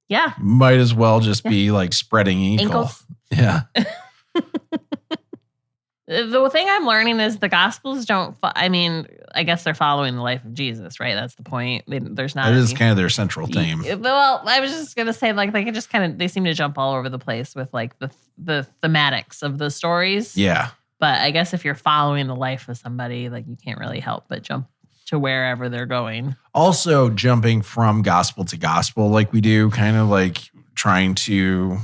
Yeah. Might as well just be like spreading ankles. Yeah. The thing I'm learning is the Gospels don't. I guess they're following the life of Jesus, right? That's the point. There's not. That is kind of their central theme. Well, I was just gonna say, like, they can just they seem to jump all over the place with like the thematics of the stories. Yeah. But I guess if you're following the life of somebody, like, you can't really help but jump to wherever they're going. Also, jumping from gospel to gospel, like we do, kind of like trying to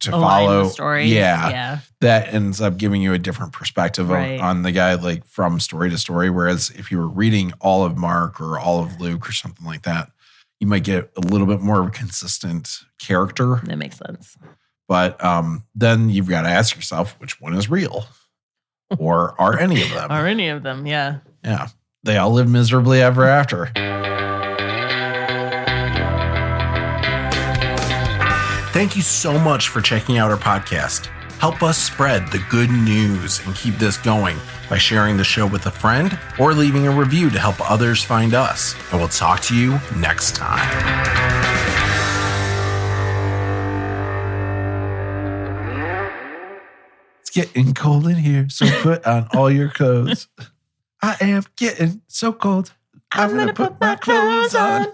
follow the stories. Yeah. That ends up giving you a different perspective on the guy, like from story to story. Whereas if you were reading all of Mark or all of Luke or something like that, you might get a little bit more of a consistent character. That makes sense. But then you've got to ask yourself, which one is real? Or are any of them? Are any of them, yeah. Yeah. They all live miserably ever after. Thank you so much for checking out our podcast. Help us spread the good news and keep this going by sharing the show with a friend or leaving a review to help others find us. And we'll talk to you next time. It's getting cold in here, so put on all your clothes. I am getting so cold. I'm going to put my clothes on.